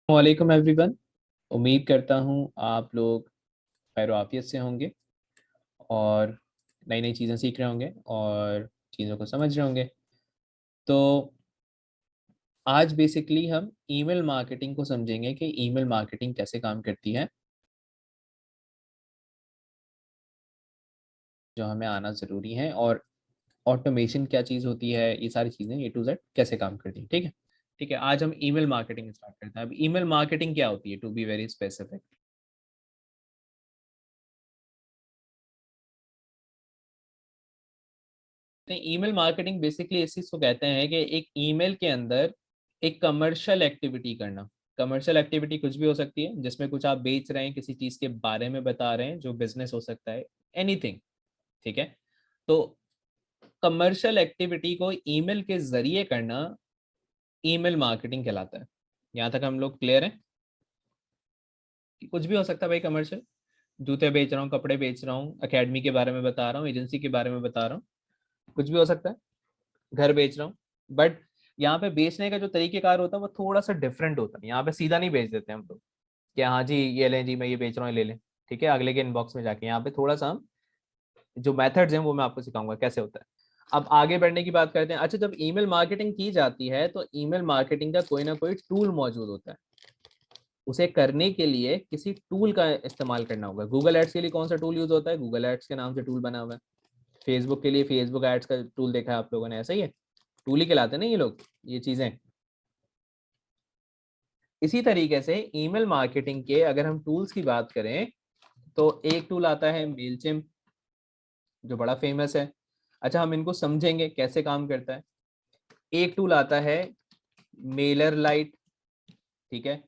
वालेकुम एवरीवन। उम्मीद करता हूँ आप लोग खैर आफियत से होंगे और नई नई चीज़ें सीख रहे होंगे और चीज़ों को समझ रहे होंगे। तो आज बेसिकली हम ईमेल मार्केटिंग को समझेंगे कि ईमेल मार्केटिंग कैसे काम करती है, जो हमें आना ज़रूरी है, और ऑटोमेशन क्या चीज़ होती है, ये सारी चीज़ें ए टू जेड कैसे काम करती हैं। ठीक है। ठीक है, आज हम ईमेल मार्केटिंग स्टार्ट करते हैं। अब ईमेल मार्केटिंग क्या होती है, to be very specific. Email marketing basically इस चीज को कहते हैं कि एक ईमेल के अंदर एक कमर्शियल एक्टिविटी करना। कमर्शियल एक्टिविटी कुछ भी हो सकती है, जिसमें कुछ आप बेच रहे हैं, किसी चीज के बारे में बता रहे हैं, जो बिजनेस हो सकता है, एनीथिंग। ठीक है। तो कमर्शियल एक्टिविटी को ईमेल के जरिए करना ईमेल मार्केटिंग कहलाता है। यहाँ तक हम लोग क्लियर हैं कि कुछ भी हो सकता है भाई। कमर्शियल, जूते बेच रहा हूँ, कपड़े बेच रहा हूँ, एकेडमी के बारे में बता रहा हूँ, एजेंसी के बारे में बता रहा हूँ, कुछ भी हो सकता है। घर बेच रहा हूँ। बट यहाँ पे बेचने का जो तरीकेकार होता है वो थोड़ा सा डिफरेंट होता है। यहाँ पे सीधा नहीं बेच देते हम लोग कि हाँ जी ये लें जी, मैं ये बेच रहा हूँ, ये ले लें। ठीक है, अगले के इनबॉक्स में जाके यहाँ पे थोड़ा सा हम जो मेथड्स हैं वो मैं आपको सिखाऊंगा कैसे होता है। अब आगे बढ़ने की बात करते हैं। अच्छा, जब ईमेल मार्केटिंग की जाती है तो ईमेल मार्केटिंग का कोई ना कोई टूल मौजूद होता है। उसे करने के लिए किसी टूल का इस्तेमाल करना होगा। गूगल एड्स के लिए कौन सा टूल यूज होता है? गूगल एड्स के नाम से टूल बना हुआ है। फेसबुक के लिए फेसबुक एड्स का टूल देखा है आप लोगों ने, ऐसा ही है। टूल ही कहलाते हैं ना ये लोग, ये चीजें। इसी तरीके से ईमेल मार्केटिंग के अगर हम टूल्स की बात करें तो एक टूल आता है मेलचिम्प, जो बड़ा फेमस है। अच्छा, हम इनको समझेंगे कैसे काम करता है। एक टूल आता है मेलर लाइट। ठीक है।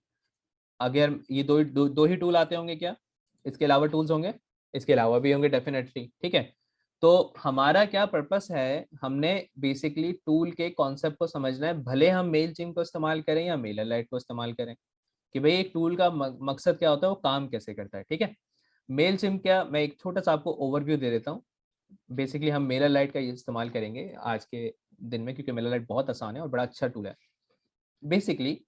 अगर ये दो ही टूल आते होंगे क्या? इसके अलावा टूल्स होंगे? इसके अलावा भी होंगे डेफिनेटली। ठीक है। तो हमारा क्या पर्पस है, हमने बेसिकली टूल के कॉन्सेप्ट को समझना है, भले हम मेल चिम को इस्तेमाल करें या मेलर लाइट को इस्तेमाल करें, कि भाई एक टूल का मकसद क्या होता है, वो काम कैसे करता है। ठीक है। मेल चिम क्या, मैं एक छोटा सा आपको ओवरव्यू दे देता हूँ। बेसिकली हम मेलर लाइट का इस्तेमाल करेंगे आज के दिन में, क्योंकि मेलर लाइट बहुत आसान है और बड़ा अच्छा टूल है। बेसिकली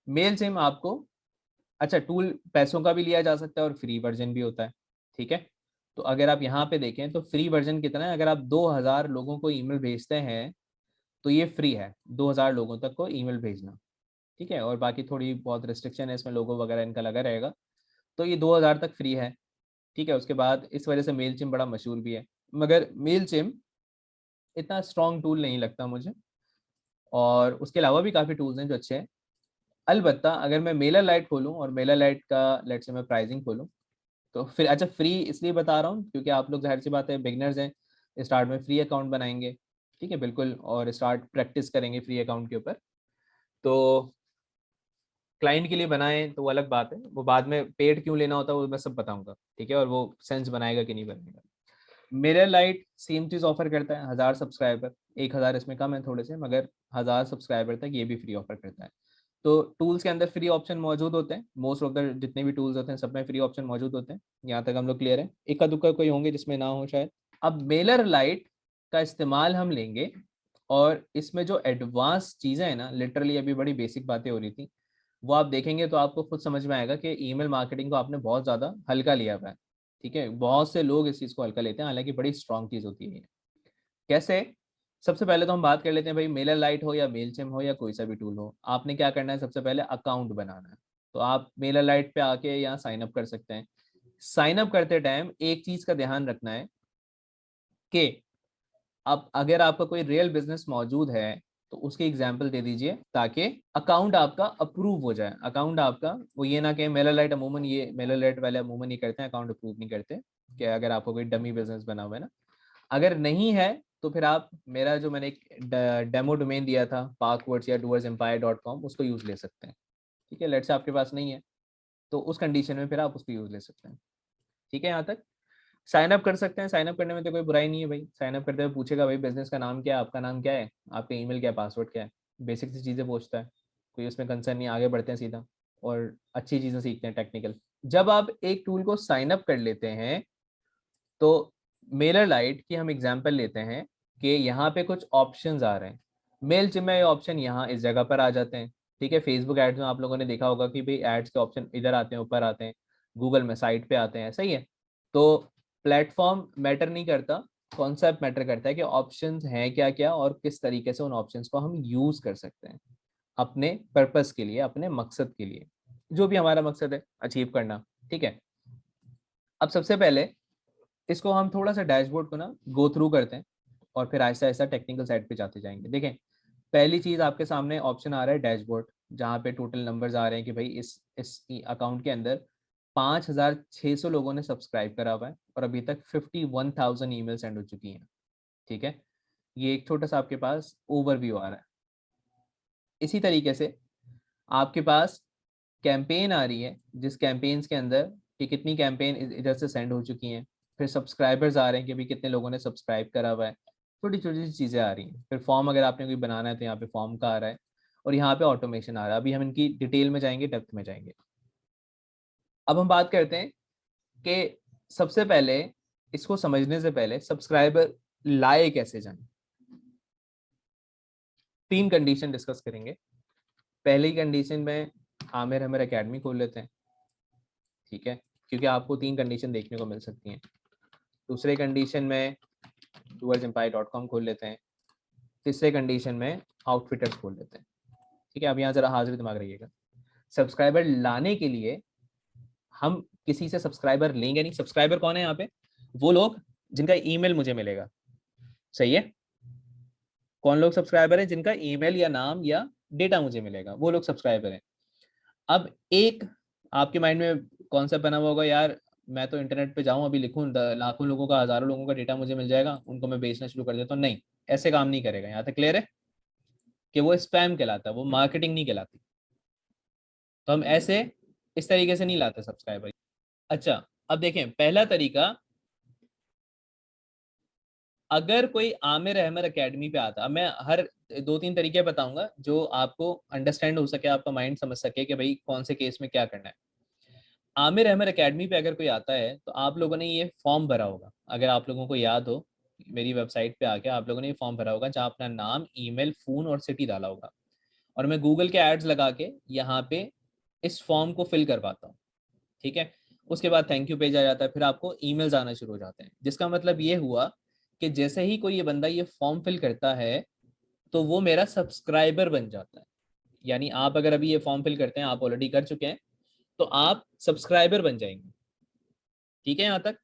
मेल चिम आपको, अच्छा टूल पैसों का भी लिया जा सकता है और फ्री वर्जन भी होता है। ठीक है। तो अगर आप यहाँ पे देखें तो फ्री वर्जन कितना है, अगर आप 2000 लोगों को ईमेल भेजते हैं तो ये फ्री है, 2000 लोगों तक को ईमेल भेजना। ठीक है। और बाकी थोड़ी बहुत रिस्ट्रिक्शन है इसमें, लोगो वगैरह इनका लगा रहेगा। तो ये 2000 तक फ्री है। ठीक है। उसके बाद इस वजह से मेल चिम बड़ा मशहूर भी है, मगर मेल चिम इतना स्ट्रॉन्ग टूल नहीं लगता मुझे। और उसके अलावा भी काफ़ी टूल्स हैं जो अच्छे हैं। अलबत्ता अगर मैं मेलर लाइट खोलूँ और मेलर लाइट का लेट से मैं प्राइसिंग खोलूँ, तो फिर अच्छा फ्री इसलिए बता रहा हूँ क्योंकि आप लोग जाहिर सी बात है बिगनर्स हैं, स्टार्ट में फ्री अकाउंट बनाएंगे। ठीक है, बिल्कुल, और स्टार्ट प्रैक्टिस करेंगे फ्री अकाउंट के ऊपर। तो क्लाइंट के लिए बनाएं तो वो अलग बात है, वो बाद में पेड क्यों लेना होता है वो मैं सब बताऊंगा। ठीक है, और वो सेंस बनाएगा कि नहीं बनाएगा। मेरा लाइट सेम चीज़ ऑफर करता है, 1000 सब्सक्राइबर, 1000 इसमें कम है थोड़े से, मगर 1000 सब्सक्राइबर तक ये भी फ्री ऑफर करता है। तो टूल्स के अंदर फ्री ऑप्शन मौजूद होते हैं, मोस्ट ऑफ द जितने भी टूल्स होते हैं सब में फ्री ऑप्शन मौजूद होते हैं। यहाँ तक हम लोग क्लियर है। इक्का दुक्का कोई होंगे जिसमें ना हो शायद। अब मेलर लाइट का इस्तेमाल हम लेंगे, और इसमें जो एडवांस चीज़ें हैं ना, लिटरली अभी बड़ी बेसिक बातें हो रही थी, वो आप देखेंगे तो आपको खुद समझ में आएगा कि ईमेल मार्केटिंग को आपने बहुत ज़्यादा हल्का लिया हुआ है। ठीक है, बहुत से लोग इस चीज़ को हल्का लेते हैं, हालांकि बड़ी स्ट्रांग चीज़ होती है ये। कैसे? सबसे पहले तो हम बात कर लेते हैं भाई, मेलर लाइट हो या मेलचिम हो या कोई सा भी टूल हो, आपने क्या करना है, सबसे पहले अकाउंट बनाना है। तो आप मेलर लाइट पे आके यहाँ साइन अप कर सकते हैं। साइन अप करते टाइम एक चीज़ का ध्यान रखना है कि अब अगर आपका कोई रियल बिजनेस मौजूद है तो उसकी एग्जाम्पल दे दीजिए, ताकि अकाउंट आपका अप्रूव हो जाए। अकाउंट आपका, वो ये ना कि मेलर लाइट अमूमन, ये मेलर लाइट वाले अमूमन ये करते हैं, अकाउंट अप्रूव नहीं करते, कि अगर आपको कोई डमी बिजनेस बना हुआ है ना। अगर नहीं है तो फिर आप मेरा जो मैंने एक डेमो डोमेन दिया था पार्कवर्ड्स या डूअर्सएम्पायर.com, उसको यूज ले सकते हैं। ठीक है, लेट से आपके पास नहीं है तो उस कंडीशन में फिर आप उसको यूज ले सकते हैं। ठीक है, यहाँ तक साइन अप कर सकते हैं। साइन अप करने में तो कोई बुराई नहीं है भाई। साइन अप करते हुए पूछेगा भाई बिजनेस का नाम क्या है, आपका नाम क्या है, आपका ईमेल क्या है, पासवर्ड क्या है, बेसिक सी चीज़ें पूछता है। कोई उसमें कंसर्न नहीं, आगे बढ़ते हैं सीधा और अच्छी चीज़ें सीखते हैं टेक्निकल। जब आप एक टूल को साइन अप कर लेते हैं तो मेलर लाइट की हम एग्जांपल लेते हैं कि यहाँ पे कुछ ऑप्शंस आ रहे हैं। मेल चिम में ये ऑप्शन यहाँ इस जगह पर आ जाते हैं। ठीक है, फेसबुक एड्स में आप लोगों ने देखा होगा कि भाई एड्स के ऑप्शन इधर आते हैं, ऊपर आते हैं, गूगल में साइट पे आते हैं, सही है। तो प्लेटफॉर्म मैटर नहीं करता, कॉन्सेप्ट मैटर करता है कि ऑप्शंस हैं क्या क्या और किस तरीके से उन ऑप्शंस को हम यूज कर सकते हैं अपने पर्पस के लिए, अपने मकसद के लिए, जो भी हमारा मकसद है अचीव करना। ठीक है, अब सबसे पहले इसको हम थोड़ा सा डैशबोर्ड को ना गो थ्रू करते हैं और फिर आहिस्ता आहिस्ता टेक्निकल साइड पे जाते जाएंगे। देखें, पहली चीज आपके सामने ऑप्शन आ रहा है डैशबोर्ड, जहाँ पे टोटल नंबर्स आ रहे हैं कि भाई इस अकाउंट के अंदर 5,600 लोगों ने सब्सक्राइब करा हुआ है और अभी तक 51,000 ईमेल सेंड हो चुकी हैं। ठीक है, ये एक छोटा सा आपके पास ओवरव्यू आ रहा है। इसी तरीके से आपके पास कैंपेन आ रही है, जिस कैंपेन्स के अंदर कि कितनी कैंपेन इधर से सेंड हो चुकी हैं, फिर सब्सक्राइबर्स आ रहे हैं कि भाई कितने लोगों ने सब्सक्राइब करा हुआ है, छोटी छोटी सी चीज़ें आ रही हैं। फिर फॉर्म अगर आपने कोई बनाना है तो यहाँ पे फॉर्म का आ रहा है और यहाँ पे ऑटोमेशन आ रहा है। अभी हम इनकी डिटेल में जाएंगे, डेप्थ में जाएंगे। अब हम बात करते हैं कि सबसे पहले इसको समझने से पहले सब्सक्राइबर लाए कैसे जाए। 3 कंडीशन डिस्कस करेंगे। पहली कंडीशन में आमिर हमर एकेडमी खोल लेते हैं, ठीक है, क्योंकि आपको 3 कंडीशन देखने को मिल सकती हैं। दूसरे कंडीशन में doersempire.com खोल लेते हैं। तीसरे कंडीशन में आउटफिटर्स खोल लेते हैं। ठीक है, अब यहाँ जरा हाजिर दिमाग रहिएगा। सब्सक्राइबर लाने के लिए हम किसी से सब्सक्राइबर लेंगे नहीं। सब्सक्राइबर कौन है यहाँ पे? वो लोग जिनका ईमेल मुझे मिलेगा, सही है। कौन लोग सब्सक्राइबर हैं? जिनका ईमेल या नाम या डेटा मुझे मिलेगा, वो लोग सब्सक्राइबर हैं। अब एक आपके माइंड में कॉन्सेप्ट बना हुआ होगा, यार मैं तो इंटरनेट पे जाऊं, अभी लिखूं लाखों लोगों का, हजारों लोगों का डेटा मुझे मिल जाएगा, उनको मैं बेचना शुरू कर देता हूँ। नहीं, ऐसे काम नहीं करेगा। यहाँ तक क्लियर है कि वो स्पैम कहलाता है, वो मार्केटिंग नहीं कहलाती। तो हम ऐसे इस तरीके से नहीं लाते सब्सक्राइबर। अच्छा, अब देखें पहला तरीका, अगर कोई आमिर अहमद एकेडमी पे आता, मैं हर 2-3 तरीके बताऊंगा जो आपको अंडरस्टैंड हो सके, आपका माइंड समझ सके कि भाई कौन से केस में क्या करना है। आमिर अहमद एकेडमी पे अगर कोई आता है तो आप लोगों ने ये फॉर्म भरा होगा, अगर आप लोगों को याद हो, मेरी वेबसाइट पे आके आप लोगों ने ये फॉर्म भरा होगा जहाँ अपना नाम, ईमेल, फोन और सिटी डाला होगा, और मैं गूगल के एड्स लगा के यहाँ पे इस फॉर्म को फिल करवाता हूँ। ठीक है, उसके बाद थैंक यू पेज आ जाता है, फिर आपको ईमेल्स आना शुरू हो जाते हैं, जिसका मतलब ये हुआ कि जैसे ही कोई ये बंदा ये फॉर्म फिल करता है तो वो मेरा सब्सक्राइबर बन जाता है। यानी आप अगर अभी ये फॉर्म फिल करते हैं, आप ऑलरेडी कर चुके हैं, तो आप सब्सक्राइबर बन जाएंगे। ठीक है यहाँ तक?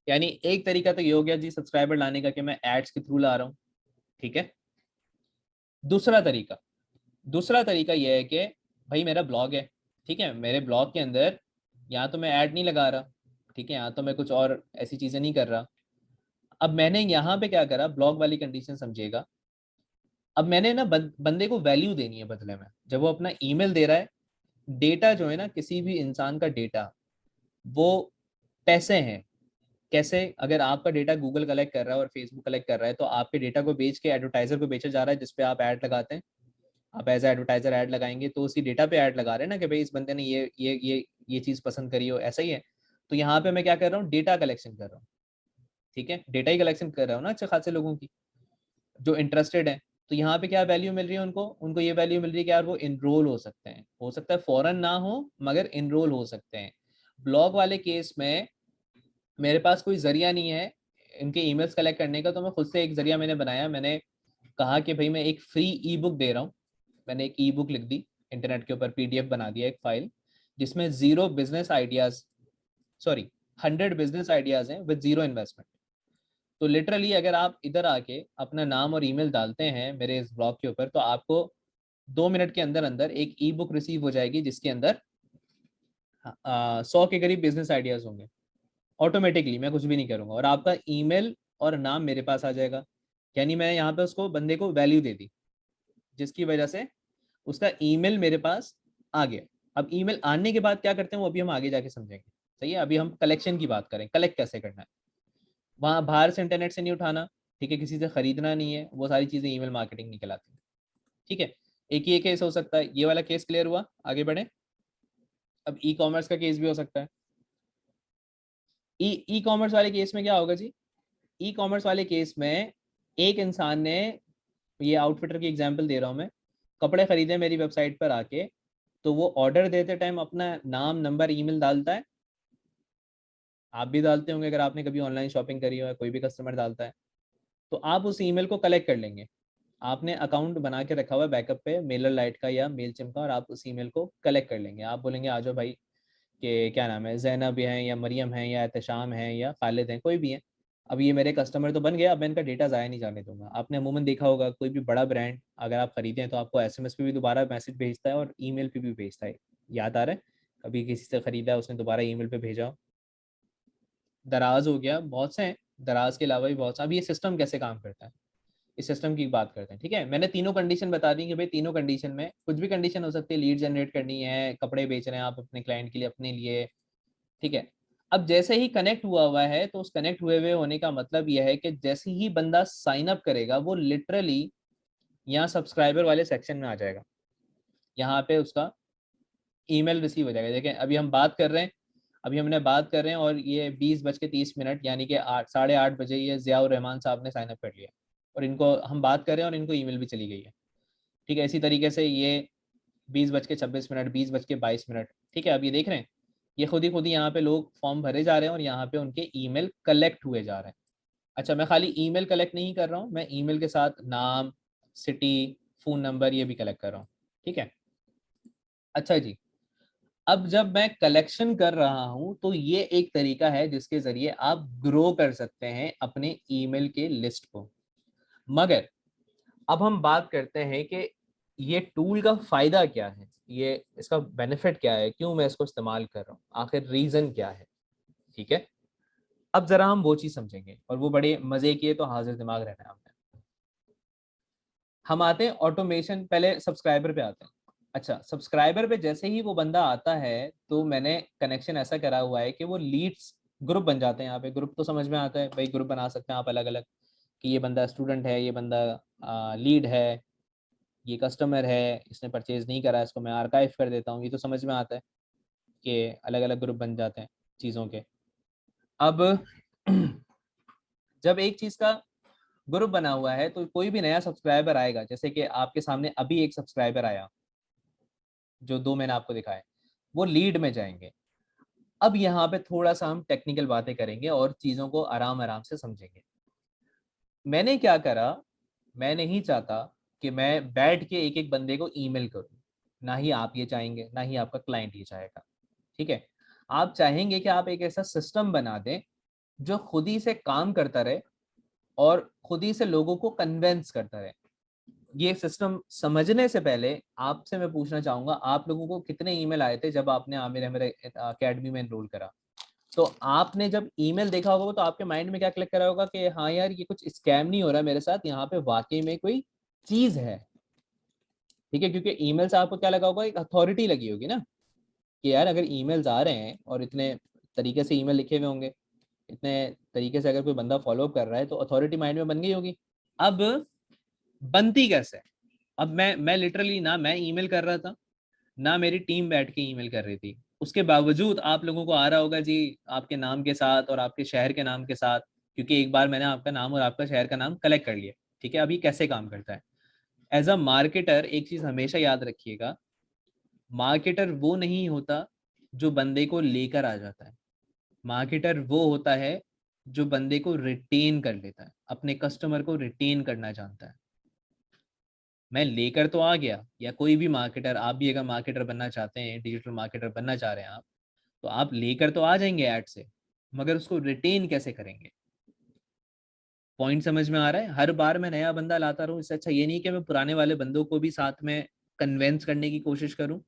यानी एक तरीका तो ये हो गया जी सब्सक्राइबर लाने का कि मैं एड्स के थ्रू ला रहा हूँ। ठीक है, दूसरा तरीका, दूसरा तरीका यह है कि भाई मेरा ब्लॉग है, ठीक है, मेरे ब्लॉग के अंदर यहाँ तो मैं ऐड नहीं लगा रहा, ठीक है, यहाँ तो मैं कुछ और ऐसी चीजें नहीं कर रहा। अब मैंने यहाँ पे क्या करा, ब्लॉग वाली कंडीशन समझिएगा। अब मैंने ना बंदे को वैल्यू देनी है बदले में, जब वो अपना ईमेल दे रहा है। डेटा जो है ना, किसी भी इंसान का डेटा वो पैसे हैं। कैसे? अगर आपका डेटा गूगल कलेक्ट कर रहा है और फेसबुक कलेक्ट कर रहा है, तो आपके डेटा को बेच के एडवर्टाइजर को बेचा जा रहा है, जिसपे आप ऐड लगाते हैं। आप एज एडवर्टाइजर ऐड लगाएंगे तो उसी डेटा पे ऐड लगा रहे हैं ना कि भाई इस बंदे ने ये चीज पसंद करी हो, ऐसा ही है। तो यहाँ पे मैं क्या कर रहा हूँ, डेटा कलेक्शन कर रहा हूँ। ठीक है, डेटा ही कलेक्शन कर रहा हूँ ना अच्छे खासे लोगों की जो इंटरेस्टेड है। तो यहाँ पे क्या वैल्यू मिल रही है उनको? उनको ये वैल्यू मिल रही है कि यार वो इनरोल हो सकते हैं, हो सकता है फौरन ना हो मगर इनरोल हो सकते हैं। ब्लॉग वाले केस में मेरे पास कोई जरिया नहीं है इनके ईमेल्स कलेक्ट करने का, तो मैं खुद से एक जरिया मैंने बनाया। मैंने कहा कि भाई मैं एक फ्री ई बुक दे रहा हूँ। मैंने एक ई बुक लिख दी इंटरनेट के ऊपर, पीडीएफ बना दिया एक फाइल, जिसमें 0 business ideas, sorry 100 business ideas हैं विद 0 इन्वेस्टमेंट। तो लिटरली अगर आप इधर आके अपना नाम और ईमेल डालते हैं मेरे इस ब्लॉग के ऊपर, तो आपको 2 मिनट के अंदर अंदर एक ई बुक रिसीव हो जाएगी जिसके अंदर 100 के करीब बिजनेस आइडियाज होंगे। ऑटोमेटिकली मैं कुछ भी नहीं करूंगा और आपका ईमेल और नाम मेरे पास आ जाएगा। यानी मैं यहाँ पे उसको बंदे को वैल्यू दे दी, जिसकी वजह से उसका ईमेल मेरे पास आ गया। अब ईमेल आने के बाद क्या करते हैं वो अभी हम आगे जाके समझेंगे। सही है, अभी हम कलेक्शन की बात करें, कलेक्ट कैसे करना है। वहां बाहर से इंटरनेट से नहीं उठाना, ठीक है, किसी से खरीदना नहीं है, वो सारी चीजें ईमेल मार्केटिंग नहीं कहलाती। ठीक है, एक ये केस हो सकता है, ये वाला केस क्लियर हुआ, आगे बढ़े। अब ई कॉमर्स का केस भी हो सकता है। ई कॉमर्स वाले केस में क्या होगा जी? ई कॉमर्स वाले केस में एक इंसान ने, ये आउटफिटर की एग्जांपल दे रहा हूं मैं, कपड़े खरीदे मेरी वेबसाइट पर आके, तो वो ऑर्डर देते टाइम अपना नाम, नंबर, ईमेल डालता है। आप भी डालते होंगे अगर आपने कभी ऑनलाइन शॉपिंग करी हो, या कोई भी कस्टमर डालता है। तो आप उस ईमेल को कलेक्ट कर लेंगे। आपने अकाउंट बना के रखा हुआ है बैकअप पे मेलर लाइट का या मेलचिम का, और आप उस ईमेल को कलेक्ट कर लेंगे। आप बोलेंगे आ जाओ भाई, कि क्या नाम है, जैनब हैं या मरियम हैं या एहतशाम हैं या खालिद हैं, कोई भी है। अब ये मेरे कस्टमर तो बन गया, अब मैं इनका डेटा ज़ाया नहीं जाने दूंगा। आपने अमूमन देखा होगा कोई भी बड़ा ब्रांड अगर आप खरीदें तो आपको एसएमएस पे भी दोबारा मैसेज भेजता है और ईमेल पे भी भेजता है। याद आ रहा है कभी किसी से खरीदा है उसने दोबारा ईमेल पे भेजा हो? दराज हो गया, बहुत से हैं। दराज के अलावा भी बहुत से। अब ये सिस्टम कैसे काम करता है, इस सिस्टम की बात करते हैं। ठीक है, मैंने तीनों कंडीशन बता दी कि भाई तीनों कंडीशन में कुछ भी कंडीशन हो सकती है। लीड जनरेट करनी है, कपड़े बेच रहे हैं आप अपने क्लाइंट के लिए, अपने लिए। ठीक है। अब जैसे ही कनेक्ट हुआ है, तो उस कनेक्ट हुए होने का मतलब यह है कि जैसे ही बंदा साइन अप करेगा, वो लिटरली यहाँ सब्सक्राइबर वाले सेक्शन में आ जाएगा। यहाँ पे उसका ईमेल रिसीव हो जाएगा। देखें अभी हम बात कर रहे हैं, अभी हमने बात कर रहे हैं, और ये 20:30 यानी कि 8, 8:30 बजे ये जियाउर रहमान साहब ने साइन अप कर लिया, और इनको हम बात कर रहे हैं और इनको ईमेल भी चली गई है। ठीक है, इसी तरीके से ये 20:26, 20:22। ठीक है, अब ये देख रहे हैं, ये खुद ही यहाँ पे लोग फॉर्म भरे जा रहे हैं और यहाँ पे उनके ईमेल कलेक्ट हुए जा रहे हैं। अच्छा, मैं खाली ईमेल कलेक्ट नहीं कर रहा हूँ, मैं ईमेल के साथ नाम, सिटी, फ़ोन नंबर ये भी कलेक्ट कर रहा हूँ। ठीक है। अच्छा जी, अब जब मैं कलेक्शन कर रहा हूं, तो ये एक तरीका है जिसके जरिए आप ग्रो कर सकते हैं अपने ईमेल के लिस्ट को। मगर अब हम बात करते हैं कि ये टूल का फायदा क्या है, ये इसका बेनिफिट क्या है, क्यों मैं इसको इस्तेमाल कर रहा हूँ, आखिर रीजन क्या है। ठीक है, अब जरा हम वो चीज समझेंगे, और वो बड़े मजे की है, तो हाजिर दिमाग रहना है आपने। हम आते हैं ऑटोमेशन, पहले सब्सक्राइबर पे आते हैं। अच्छा, सब्सक्राइबर पे जैसे ही वो बंदा आता है, तो मैंने कनेक्शन ऐसा करा हुआ है कि वो लीड्स ग्रुप बन जाते हैं। यहाँ पे ग्रुप तो समझ में आता है भाई, ग्रुप बना सकते हैं आप अलग अलग, कि ये बंदा स्टूडेंट है, ये बंदा लीड है, ये कस्टमर है, इसने परचेज नहीं करा, इसको मैं आर्काइव कर देता हूँ। ये तो समझ में आता है कि अलग अलग ग्रुप बन जाते हैं चीज़ों के। अब जब एक चीज़ का ग्रुप बना हुआ है, तो कोई भी नया सब्सक्राइबर आएगा, जैसे कि आपके सामने अभी एक सब्सक्राइबर आया, जो दो मैंने आपको दिखाए, वो लीड में जाएंगे। अब यहाँ पे थोड़ा सा हम टेक्निकल बातें करेंगे और चीज़ों को आराम आराम से समझेंगे। मैंने क्या करा, मैं नहीं चाहता कि मैं बैठ के एक एक बंदे को ईमेल करूं। ना ही आप ये चाहेंगे, ना ही आपका क्लाइंट ये चाहेगा। ठीक है, आप चाहेंगे कि आप एक ऐसा सिस्टम बना दें जो खुद ही से काम करता रहे और खुद ही से लोगों को कन्वेंस करता रहे। ये सिस्टम समझने से पहले आपसे मैं पूछना चाहूंगा, आप लोगों को कितने ईमेल आए थे जब आपने आमिर अहमद अकेडमी में एनरोल करा? तो आपने जब ईमेल देखा होगा तो आपके माइंड में क्या क्लिक करा होगा कि हाँ यार, ये कुछ स्कैम नहीं हो रहा मेरे साथ, यहाँ पे वाकई में कोई चीज है। ठीक है, क्योंकि ईमेल से आपको क्या लगा होगा, एक अथॉरिटी लगी होगी ना, कि यार अगर ईमेल्स आ रहे हैं और इतने तरीके से ईमेल लिखे हुए होंगे, इतने तरीके से अगर कोई बंदा फॉलो कर रहा है, तो अथॉरिटी माइंड में बन गई होगी। अब बनती कैसे? अब मैं लिटरली ना मैं ईमेल कर रहा था, ना मेरी टीम बैठ के ईमेल कर रही थी, उसके बावजूद आप लोगों को आ रहा होगा जी, आपके नाम के साथ और आपके शहर के नाम के साथ, क्योंकि एक बार मैंने आपका नाम और आपका शहर का नाम कलेक्ट कर लिया। ठीक है, अभी कैसे काम करता है? एज अ मार्केटर एक चीज हमेशा याद रखिएगा, मार्केटर वो नहीं होता जो बंदे को लेकर आ जाता है। मार्केटर वो होता है जो बंदे को रिटेन कर लेता है, अपने कस्टमर को रिटेन करना जानता है। मैं लेकर तो आ गया, या कोई भी मार्केटर, आप भी अगर मार्केटर बनना चाहते हैं, डिजिटल मार्केटर बनना चाह रहे हैं आप, तो आप लेकर तो आ जाएंगे ऐड से, मगर उसको रिटेन कैसे करेंगे? पॉइंट समझ में आ रहा है? हर बार मैं नया बंदा लाता रहूं, इससे अच्छा ये नहीं कि मैं पुराने वाले बंदों को भी साथ में कन्वेंस करने की कोशिश करूं।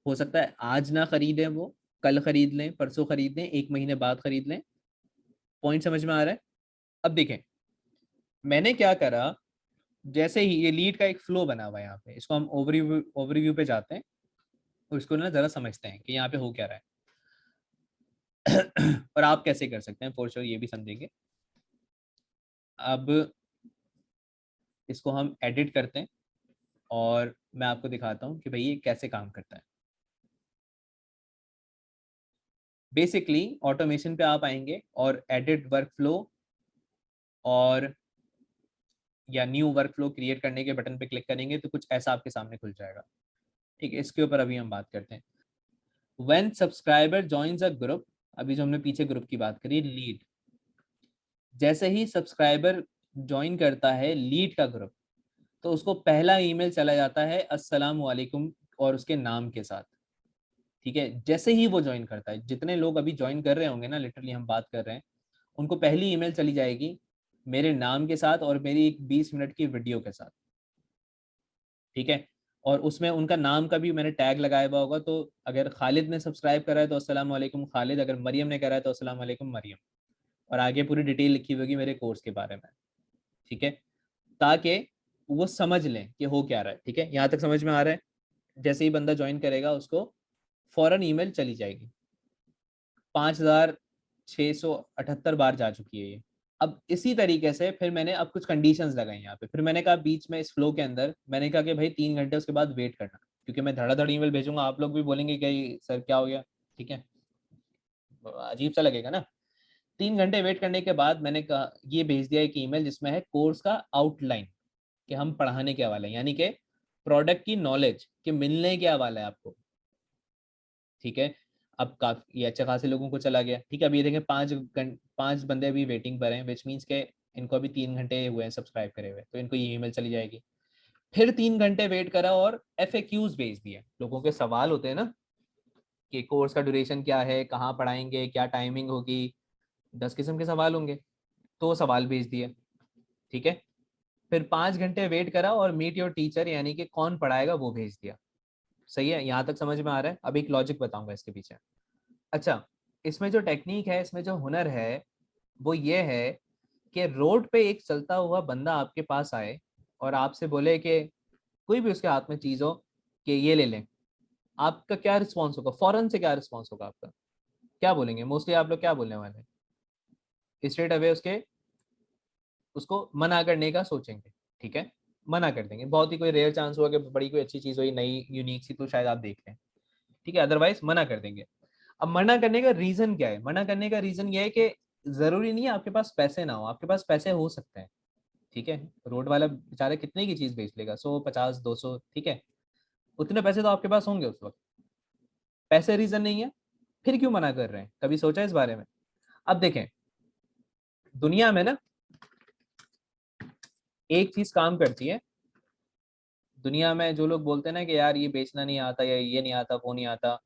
हो सकता है आज ना खरीदें वो, कल खरीद लें, परसों खरीद लें, 1 महीने बाद खरीद लें। पॉइंट समझ में आ रहा है? अब देखें मैंने क्या करा, जैसे ही ये लीड का एक फ्लो बना हुआ है यहाँ पे, इसको हम ओवरव्यू पे जाते हैं और इसको ना जरा समझते हैं कि यहाँ पे हो क्या रहा है। और आप कैसे कर सकते हैं, फॉर श्योर ये भी समझेंगे। अब इसको हम एडिट करते हैं और मैं आपको दिखाता हूँ कि भाई ये कैसे काम करता है। बेसिकली ऑटोमेशन पे आप आएंगे और एडिट वर्क फ्लो, और या न्यू वर्कफ्लो क्रिएट करने के बटन पे क्लिक करेंगे तो कुछ ऐसा आपके सामने खुल जाएगा। ठीक है, इसके ऊपर अभी हम बात करते हैं। When subscriber joins a group, अभी जो हमने पीछे ग्रुप की बात करी, लीड, जैसे ही सब्सक्राइबर ज्वाइन करता है लीड का ग्रुप, तो उसको पहला ईमेल चला जाता है अस्सलाम वालेकुम और उसके नाम के साथ। ठीक है, जैसे ही वो ज्वाइन करता है, जितने लोग अभी ज्वाइन कर रहे होंगे ना, लिटरली हम बात कर रहे हैं, उनको पहली ईमेल चली जाएगी मेरे नाम के साथ और मेरी एक 20 मिनट की वीडियो के साथ। ठीक है, और उसमें उनका नाम का भी मैंने टैग लगाया हुआ होगा, तो अगर खालिद ने सब्सक्राइब करा है तो अस्सलाम वालेकुम खालिद, अगर मरियम ने करा है तो अस्सलाम वालेकुम मरियम, और आगे पूरी डिटेल लिखी होगी मेरे कोर्स के बारे में। ठीक है, ताकि वो समझ लें कि हो क्या रहा है। ठीक है, यहाँ तक समझ में आ रहा है? जैसे ही बंदा ज्वाइन करेगा उसको फौरन ईमेल चली जाएगी। 5678 बार जा चुकी है ये। अब इसी तरीके से फिर मैंने अब कुछ कंडीशंस लगाई यहाँ पे, फिर मैंने कहा बीच में इस फ्लो के अंदर मैंने कहा कि भाई 3 घंटे उसके बाद वेट करना, क्योंकि मैं धड़ाधड़ ईमेल भेजूंगा, आप लोग भी बोलेंगे कि सर क्या हो गया। ठीक है, अजीब सा लगेगा ना। 3 घंटे वेट करने के बाद मैंने कहा ये भेज दिया एक ईमेल जिसमें है कोर्स का आउटलाइन, कि हम पढ़ाने क्या वाले हैं, यानी कि प्रोडक्ट की नॉलेज कि मिलने क्या वाला है आपको। ठीक है, अब काफी ये अच्छा खासे लोगों को चला गया। ठीक है, अभी ये देखें 5 बंदे अभी वेटिंग पर हैं, विच मीन्स के इनको अभी 3 घंटे हुए हैं सब्सक्राइब करे हुए, तो इनको ये ईमेल चली जाएगी। फिर 3 घंटे वेट करा और FAQs भेज दिए, लोगों के सवाल होते हैं ना कि कोर्स का ड्यूरेशन क्या है, कहाँ पढ़ाएंगे, क्या टाइमिंग होगी, 10 किस्म के सवाल होंगे, तो सवाल भेज दिए। ठीक है, फिर 5 घंटे वेट करा और मीट योर टीचर, यानी कि कौन पढ़ाएगा वो भेज दिया। सही है, यहाँ तक समझ में आ रहा है? अब एक लॉजिक बताऊंगा इसके पीछे। अच्छा, इसमें जो टेक्निक है, इसमें जो हुनर है, वो ये है कि रोड पे एक चलता हुआ बंदा आपके पास आए और आपसे बोले कि कोई भी उसके हाथ में चीज हो कि ये ले लें, आपका क्या रिस्पॉन्स होगा? फौरन से क्या रिस्पॉन्स होगा आपका? क्या बोलेंगे मोस्टली आप लोग? क्या बोलने वाले हैं? स्ट्रेट अवे उसको मना करने का सोचेंगे। ठीक है, मना कर देंगे, बहुत ही कोई रेयर चांस हुआ कि बड़ी कोई अच्छी चीज हुई नई यूनिक सी, तो शायद आप देख लें। ठीक है, अदरवाइज मना कर देंगे। अब मना करने का रीजन क्या है? मना करने का रीजन ये है कि जरूरी नहीं है आपके पास पैसे ना हो, आपके पास पैसे हो सकते हैं। ठीक है, रोड वाला बेचारा कितने की चीज बेच लेगा, 100 50 200, ठीक है, उतने पैसे तो आपके पास होंगे उस वक्त। पैसे रीजन नहीं है, फिर क्यों मना कर रहे हैं? कभी सोचा इस बारे में? अब देखें, दुनिया में ना एक चीज काम करती है। दुनिया में जो लोग बोलते हैं ना कि यार ये बेचना नहीं आता, या ये नहीं आता, वो नहीं आता,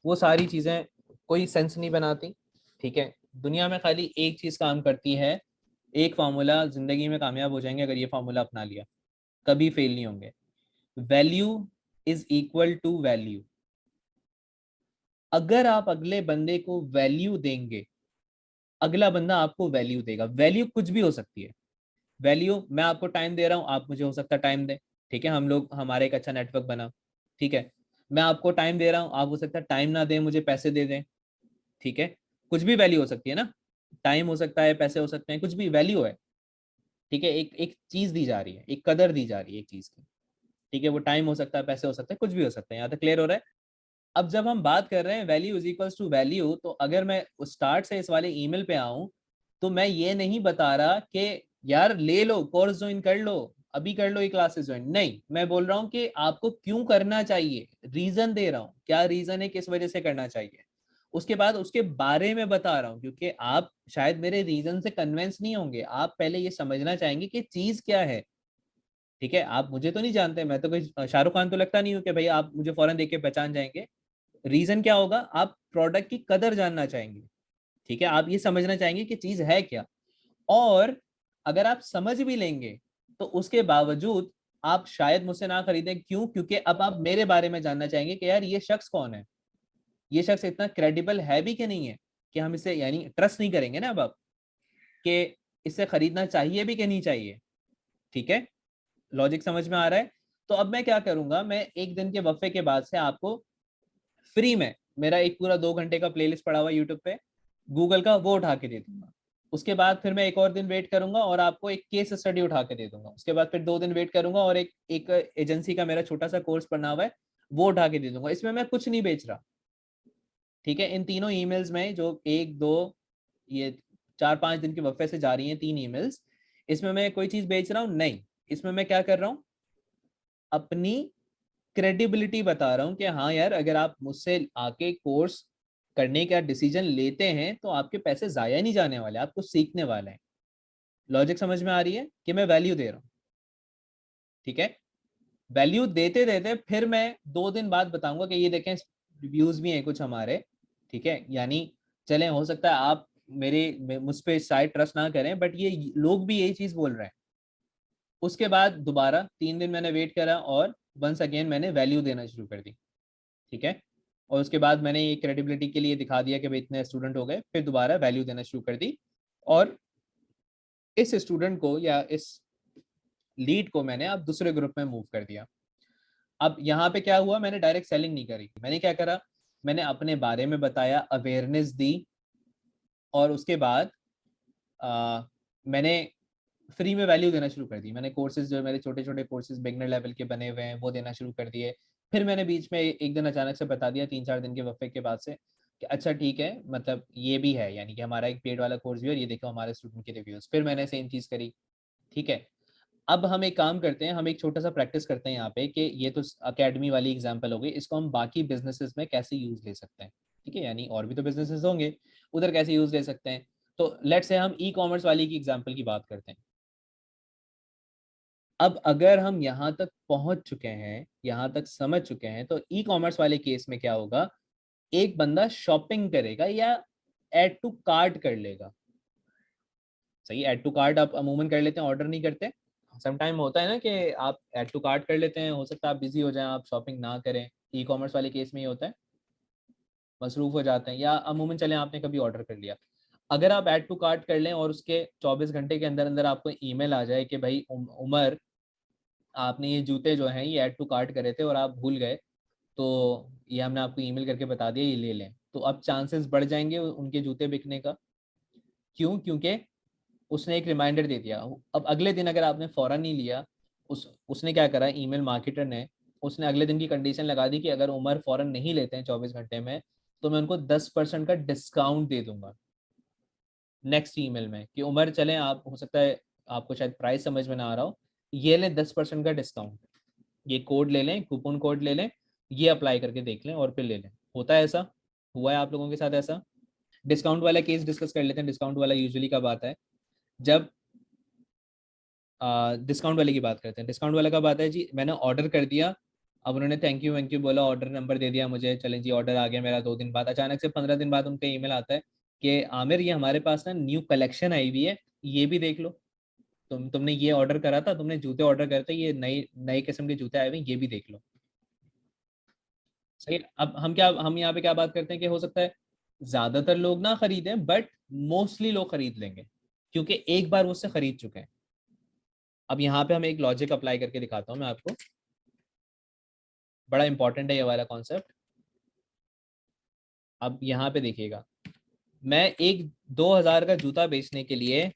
वो सारी चीजें कोई सेंस नहीं बनाती। ठीक है, दुनिया में खाली एक चीज काम करती है, एक फार्मूला, जिंदगी में कामयाब हो जाएंगे अगर ये फार्मूला अपना लिया, कभी फेल नहीं होंगे। Value is equal to value. अगर आप अगले बंदे को वैल्यू देंगे, अगला बंदा आपको वैल्यू देगा। वैल्यू कुछ भी हो सकती है। वैल्यू, मैं आपको टाइम दे रहा हूँ, आप मुझे हो सकता है टाइम दें। ठीक है, हम लोग, हमारे एक अच्छा नेटवर्क बना। ठीक है, मैं आपको टाइम दे रहा हूँ, आप हो सकता है टाइम ना दें, मुझे पैसे दे दें। ठीक है, कुछ भी वैल्यू हो सकती है ना, टाइम हो सकता है, पैसे हो सकते हैं, कुछ भी वैल्यू है। ठीक है, एक एक चीज दी जा रही है, एक कदर दी जा रही है एक चीज की। ठीक है, वो टाइम हो सकता है, पैसे हो सकते हैं, कुछ भी हो सकता है। यहाँ तक क्लियर हो रहा है? अब जब हम बात कर रहे हैं value is equals to value, तो अगर मैं स्टार्ट से इस वाले ईमेल पे आऊं, तो मैं ये नहीं बता रहा कि यार ले लो कोर्स ज्वाइन कर लो, अभी कर लो ये क्लासेस ज्वाइन, नहीं, मैं बोल रहा हूँ कि आपको क्यों करना चाहिए, रीजन दे रहा हूँ, क्या रीजन है, किस वजह से करना चाहिए। उसके बाद उसके बारे में बता रहा हूँ, क्योंकि आप शायद मेरे रीजन से कन्विंस नहीं होंगे, आप पहले ये समझना चाहेंगे कि चीज क्या है। ठीक है, आप मुझे तो नहीं जानते, मैं तो कोई शाहरुख खान तो लगता नहीं हूँ कि भाई आप मुझे फौरन देख के पहचान जाएंगे। रीजन क्या होगा? आप प्रोडक्ट की कदर जानना चाहेंगे। ठीक है, आप ये समझना चाहेंगे कि चीज है क्या। और अगर आप समझ भी लेंगे तो उसके बावजूद आप शायद मुझसे ना खरीदें। क्यों? क्योंकि अब आप मेरे बारे में जानना चाहेंगे कि यार ये शख्स कौन है, ये शख्स इतना क्रेडिबल है भी कि नहीं है, कि हम इसे यानी ट्रस्ट नहीं करेंगे ना अब आप, कि इससे खरीदना चाहिए भी कि नहीं चाहिए। ठीक है, लॉजिक समझ में आ रहा है? तो अब मैं क्या करूंगा, मैं एक दिन के वक्फे के बाद से आपको फ्री में मेरा एक पूरा 2 घंटे का प्लेलिस्ट पड़ा हुआ यूट्यूब पे, गूगल का, वो उठा के दे दूंगा। उसके बाद फिर मैं एक और दिन वेट करूंगा और आपको एक केस स्टडी उठा के दे दूंगा। उसके बाद फिर 2 दिन वेट करूंगा और एक एक एजेंसी का मेरा छोटा सा कोर्स पढ़ना हुआ है, वो उठा के दे दूंगा। इसमें मैं कुछ नहीं बेच रहा। ठीक है, इन तीनों ईमेल्स में जो एक दो, ये 4 5 दिन के वक्फे से जा रही हैं 3 ईमेल्स, इसमें मैं कोई चीज बेच रहा हूँ नहीं। इसमें मैं क्या कर रहा हूँ, अपनी क्रेडिबिलिटी बता रहा हूँ कि हाँ यार, अगर आप मुझसे आके कोर्स करने का डिसीजन लेते हैं तो आपके पैसे जाया नहीं जाने वाले, आपको सीखने वाले हैं। लॉजिक समझ में आ रही है कि मैं वैल्यू दे रहा हूँ, ठीक है। वैल्यू देते देते फिर मैं 2 दिन बाद बताऊंगा कि ये देखें रिव्यूज भी हैं कुछ हमारे, ठीक है। यानी चलें, हो सकता है आप मुझ पे शायद ट्रस्ट ना करें, बट ये लोग भी यही चीज बोल रहे हैं। उसके बाद दोबारा 3 दिन मैंने वेट करा और वंस अगेन मैंने वैल्यू देना शुरू कर दी, ठीक है। और उसके बाद मैंने ये क्रेडिबिलिटी के लिए दिखा दिया कि भाई इतने स्टूडेंट हो गए, फिर दोबारा वैल्यू देना शुरू कर दी। और इस स्टूडेंट को या इस लीड को मैंने अब दूसरे ग्रुप में मूव कर दिया। अब यहाँ पे क्या हुआ, मैंने डायरेक्ट सेलिंग नहीं करी, मैंने क्या करा, मैंने अपने बारे में बताया, अवेयरनेस दी, और उसके बाद मैंने फ्री में वैल्यू देना शुरू कर दी। मैंने कोर्सेज जो मेरे छोटे छोटे कोर्सेज बिगनर लेवल के बने हुए हैं वो देना शुरू कर दिए। फिर मैंने बीच में एक दिन अचानक से बता दिया 3-4 दिन के वक्फे के बाद से कि अच्छा ठीक है, मतलब ये भी है, यानी कि हमारा एक पेड वाला कोर्स भी है और ये देखो हमारे स्टूडेंट के रिव्यूज। फिर मैंने सेम चीज़ करी, ठीक है। अब हम एक काम करते हैं, हम एक छोटा सा प्रैक्टिस करते हैं यहाँ पे कि ये तो अकेडमी वाली एग्जांपल हो गई, इसको हम बाकी बिजनेसेस में कैसे यूज ले सकते हैं, ठीक है। यानी और भी तो बिजनेसेस होंगे, उधर कैसे यूज ले सकते हैं। तो लेट्स से हम ई कॉमर्स वाली की एग्जांपल की बात करते हैं। अब अगर हम यहाँ तक पहुंच चुके हैं, यहाँ तक समझ चुके हैं, तो ई कॉमर्स वाले केस में क्या होगा, एक बंदा शॉपिंग करेगा या ऐड टू कार्ट कर लेगा। सही, ऐड टू कार्ट आप अमूमन कर लेते हैं, ऑर्डर नहीं करते। सम टाइम होता है ना कि आप ऐड टू कार्ट कर लेते हैं, हो सकता है आप बिजी हो जाएं, आप शॉपिंग ना करें। ई कॉमर्स वाले केस में ही होता है, मसरूफ हो जाते हैं, या अमूमन चलें आपने कभी ऑर्डर कर लिया। अगर आप ऐड टू कार्ट कर लें और उसके 24 घंटे के अंदर अंदर आपको ईमेल आ जाए कि भाई उमर, आपने ये जूते जो हैं ये ऐड टू कार्ट करे थे और आप भूल गए, तो ये हमने आपको ईमेल करके बता दिया, ये ले लें, तो अब चांसेस बढ़ जाएंगे उनके जूते बिकने का। क्यों? क्योंकि उसने एक रिमाइंडर दे दिया। अब अगले दिन अगर आपने फौरन नहीं लिया, उसने क्या करा, ईमेल मार्केटर ने, उसने अगले दिन की कंडीशन लगा दी कि अगर उमर फौरन नहीं लेते हैं 24 घंटे में, तो मैं उनको 10% का डिस्काउंट दे दूंगा नेक्स्ट ईमेल में। कि उमर चलें, आप हो सकता है आपको शायद प्राइस समझ में ना आ रहा हो, ये लें 10% का डिस्काउंट, ये कोड ले लें, कूपन कोड ले लें, ये अप्लाई करके देख लें और फिर ले लें। होता है ऐसा? हुआ है आप लोगों के साथ ऐसा? डिस्काउंट वाला केस डिस्कस कर लेते हैं। डिस्काउंट वाला यूजुअली कब आता है, जब डिस्काउंट वाले की बात करते हैं। डिस्काउंट वाला कब आता है जी, मैंने ऑर्डर कर दिया, अब उन्होंने थैंक यू वैंक यू बोला, ऑर्डर नंबर दे दिया मुझे, चलें जी ऑर्डर आ गया मेरा। 2 दिन बाद, अचानक से 15 दिन बाद उनका ईमेल आता है कि आमिर ये हमारे पास ना न्यू कलेक्शन आई हुई है, ये भी देख लो। तुमने ये ऑर्डर करा था, तुमने जूते ऑर्डर करते, ये नई नई किस्म के जूते आए हुए हैं, ये भी देख लो। सही। अब हम यहाँ पे क्या बात करते हैं कि हो सकता है ज्यादातर लोग ना खरीदें, बट मोस्टली लोग खरीद लेंगे क्योंकि एक बार वो उससे खरीद चुके हैं। अब यहाँ पे हम एक लॉजिक अप्लाई करके दिखाता हूँ मैं आपको, बड़ा इंपॉर्टेंट है ये वाला कॉन्सेप्ट। अब यहाँ पे देखिएगा, मैं एक 2,000 का जूता बेचने के लिए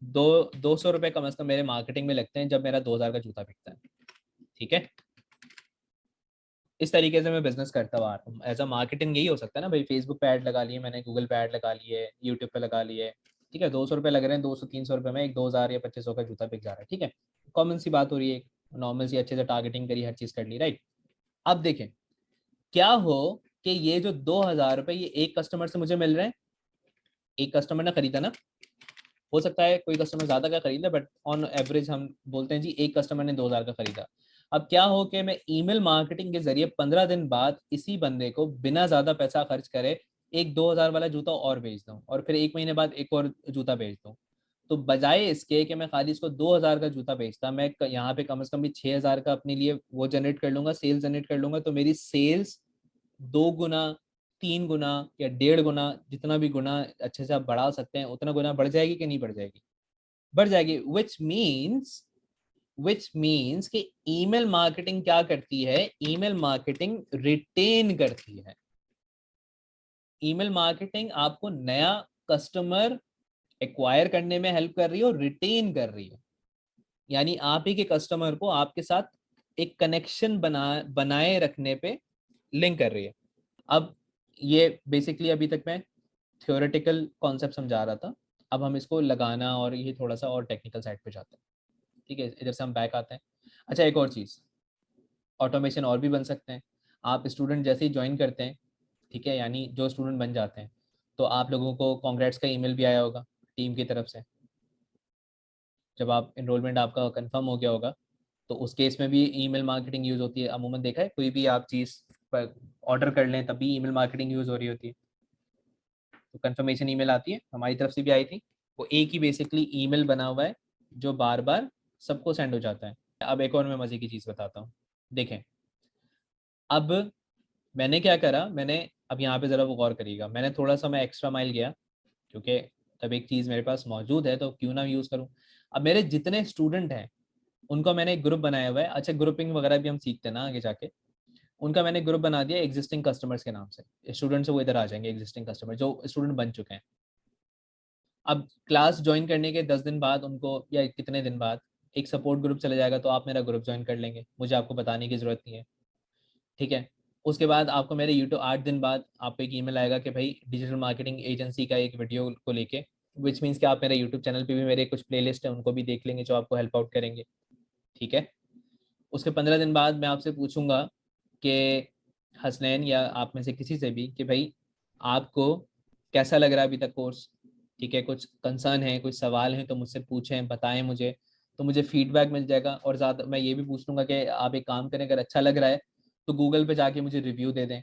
200 रुपये कम से कम मेरे मार्केटिंग में लगते हैं जब मेरा 2,000 का जूता बिकता है, ठीक है। इस तरीके से मैं बिजनेस करता हुआ आ रहा हूँ। एज अ मार्केटिंग यही हो सकता है ना भाई, फेसबुक पे ऐड लगा लिए मैंने, गूगल पे ऐड लगा लिए, यूट्यूब पे लगा लिए, ठीक है। 200 रुपये लग रहे हैं, 200-300 रुपये में एक 2,000 या 2,500 का जूता बिक जा रहा है, ठीक है। कॉमन सी बात हो रही है, नॉर्मल सी, अच्छे से टारगेटिंग करी, हर चीज़ कर ली, राइट। अब देखें क्या हो कि ये जो 2,000 रुपये ये एक कस्टमर से मुझे मिल रहे हैं, एक कस्टमर ने खरीदा ना, हो सकता है कोई कस्टमर ज्यादा का खरीदा, बट ऑन एवरेज हम बोलते हैं जी एक कस्टमर ने 2,000 का खरीदा। अब क्या हो कि मैं ईमेल मार्केटिंग के जरिए 15 दिन बाद इसी बंदे को बिना ज्यादा पैसा खर्च करे एक 2,000 वाला जूता और बेच दूं, और फिर 1 महीने बाद एक और जूता बेच दूं। तो बजाय इसके कि मैं खाली इसको 2,000 का जूता बेचता, मैं यहाँ पे कम से कम भी 6,000 का अपने लिए वो जनरेट कर लूंगा, सेल्स जनरेट कर लूंगा। तो मेरी सेल्स 2 गुना, 3 गुना या 1.5 गुना, जितना भी गुना अच्छे से आप बढ़ा सकते हैं उतना गुना बढ़ जाएगी कि नहीं बढ़ जाएगी? बढ़ जाएगी। विच मीन्स कि ईमेल मार्केटिंग क्या करती है, ईमेल मार्केटिंग रिटेन करती है। ईमेल मार्केटिंग आपको नया कस्टमर एक्वायर करने में हेल्प कर रही है और रिटेन कर रही है। यानी आप ही के कस्टमर को आपके साथ एक कनेक्शन बनाए रखने पे लिंक कर रही है। अब ये बेसिकली अभी तक मैं थ्योरेटिकल कॉन्सेप्ट समझा रहा था, अब हम इसको लगाना और ये थोड़ा सा और टेक्निकल साइड पे जाते हैं। ठीक है, इधर से हम बैक आते हैं। अच्छा, एक और चीज़, ऑटोमेशन और भी बन सकते हैं। आप स्टूडेंट जैसे ही ज्वाइन करते हैं, ठीक है, यानी जो स्टूडेंट बन जाते हैं, तो आप लोगों को कॉन्ग्रेट्स का ईमेल भी आया होगा टीम की तरफ से, जब आप इनरोलमेंट आपका कंफर्म हो गया होगा। तो उस केस में भी ईमेल मार्केटिंग यूज़ होती है। अमूमन देखा है, कोई भी आप चीज़ पर ऑर्डर कर लें तभी ईमेल मार्केटिंग यूज़ हो रही होती है। तो कंफर्मेशन ईमेल आती है, हमारी तरफ से भी आई थी। वो एक ही बेसिकली ईमेल बना हुआ है जो बार बार सबको सेंड हो जाता है। अब एक और मैं मज़े की चीज़ बताता हूँ, देखें। अब मैंने क्या करा, मैंने, अब यहाँ पे ज़रा वो गौर करिएगा, मैंने थोड़ा सा मैं एक्स्ट्रा माइल गया, क्योंकि तब एक चीज़ मेरे पास मौजूद है तो क्यों ना यूज़ करूँ। अब मेरे जितने स्टूडेंट हैं उनका मैंने एक ग्रुप बनाया हुआ है। अच्छा, ग्रुपिंग वगैरह भी हम सीखते हैं ना आगे जाके। उनका मैंने ग्रुप बना दिया एग्जिस्टिंग कस्टमर्स के नाम से। स्टूडेंट से वो इधर आ जाएंगे, एग्जिस्टिंग कस्टमर जो स्टूडेंट बन चुके हैं। अब क्लास ज्वाइन करने के 10 दिन बाद उनको, या कितने दिन बाद, एक सपोर्ट ग्रुप चला जाएगा, तो आप मेरा ग्रुप ज्वाइन कर लेंगे, मुझे आपको बताने की ज़रूरत नहीं है। ठीक है। उसके बाद आपको मेरे यूट्यूब 8 दिन बाद आपको एक ईमेल आएगा कि भाई डिजिटल मार्केटिंग एजेंसी का एक वीडियो को लेके, विच मीन्स कि आप मेरे यूट्यूब चैनल पे भी मेरे कुछ प्लेलिस्ट है उनको भी देख लेंगे जो आपको हेल्प आउट करेंगे। ठीक है। उसके 15 दिन बाद मैं आपसे पूछूंगा कि हसनैन या आप में से किसी से भी कि भाई आपको कैसा लग रहा है अभी तक कोर्स। ठीक है, कुछ कंसर्न है, कुछ सवाल हैं तो मुझसे पूछें, बताएं मुझे, तो मुझे फीडबैक मिल जाएगा। और ज़्यादा मैं ये भी पूछ लूँगा कि आप एक काम करें, अगर अच्छा लग रहा है तो गूगल पे जाके मुझे रिव्यू दे दें,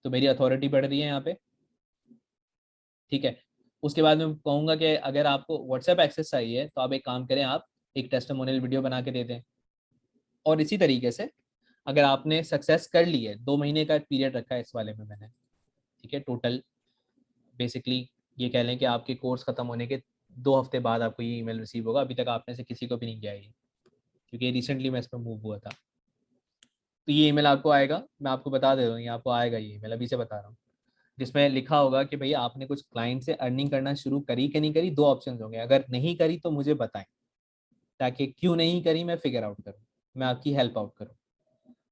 तो मेरी अथॉरिटी बढ़ रही है यहाँ पे। ठीक है। उसके बाद मैं कहूँगा कि अगर आपको व्हाट्सएप एक्सेस चाहिए तो आप एक काम करें, आप एक टेस्टिमोनियल वीडियो बना के दे दें। और इसी तरीके से अगर आपने सक्सेस कर ली है, 2 महीने का पीरियड रखा है इस वाले में मैंने। ठीक है, टोटल बेसिकली ये कह लें कि आपके कोर्स खत्म होने के 2 हफ्ते बाद आपको ये ईमेल रिसीव होगा। अभी तक आपने से किसी को भी नहीं किया ये, क्योंकि रिसेंटली मैं इस पर मूव हुआ था। तो ये ईमेल आपको आएगा, मैं आपको बता दे रहा हूँ, ये आपको आएगा ये ईमेल, अभी से बता रहा हूँ, जिसमें लिखा होगा कि भैया आपने कुछ क्लाइंट से अर्निंग करना शुरू करी कि नहीं करी। 2 ऑप्शन होंगे, अगर नहीं करी तो मुझे बताएं, ताकि क्यों नहीं करी मैं फिगर आउट करूँ, मैं आपकी हेल्प आउट करूँ।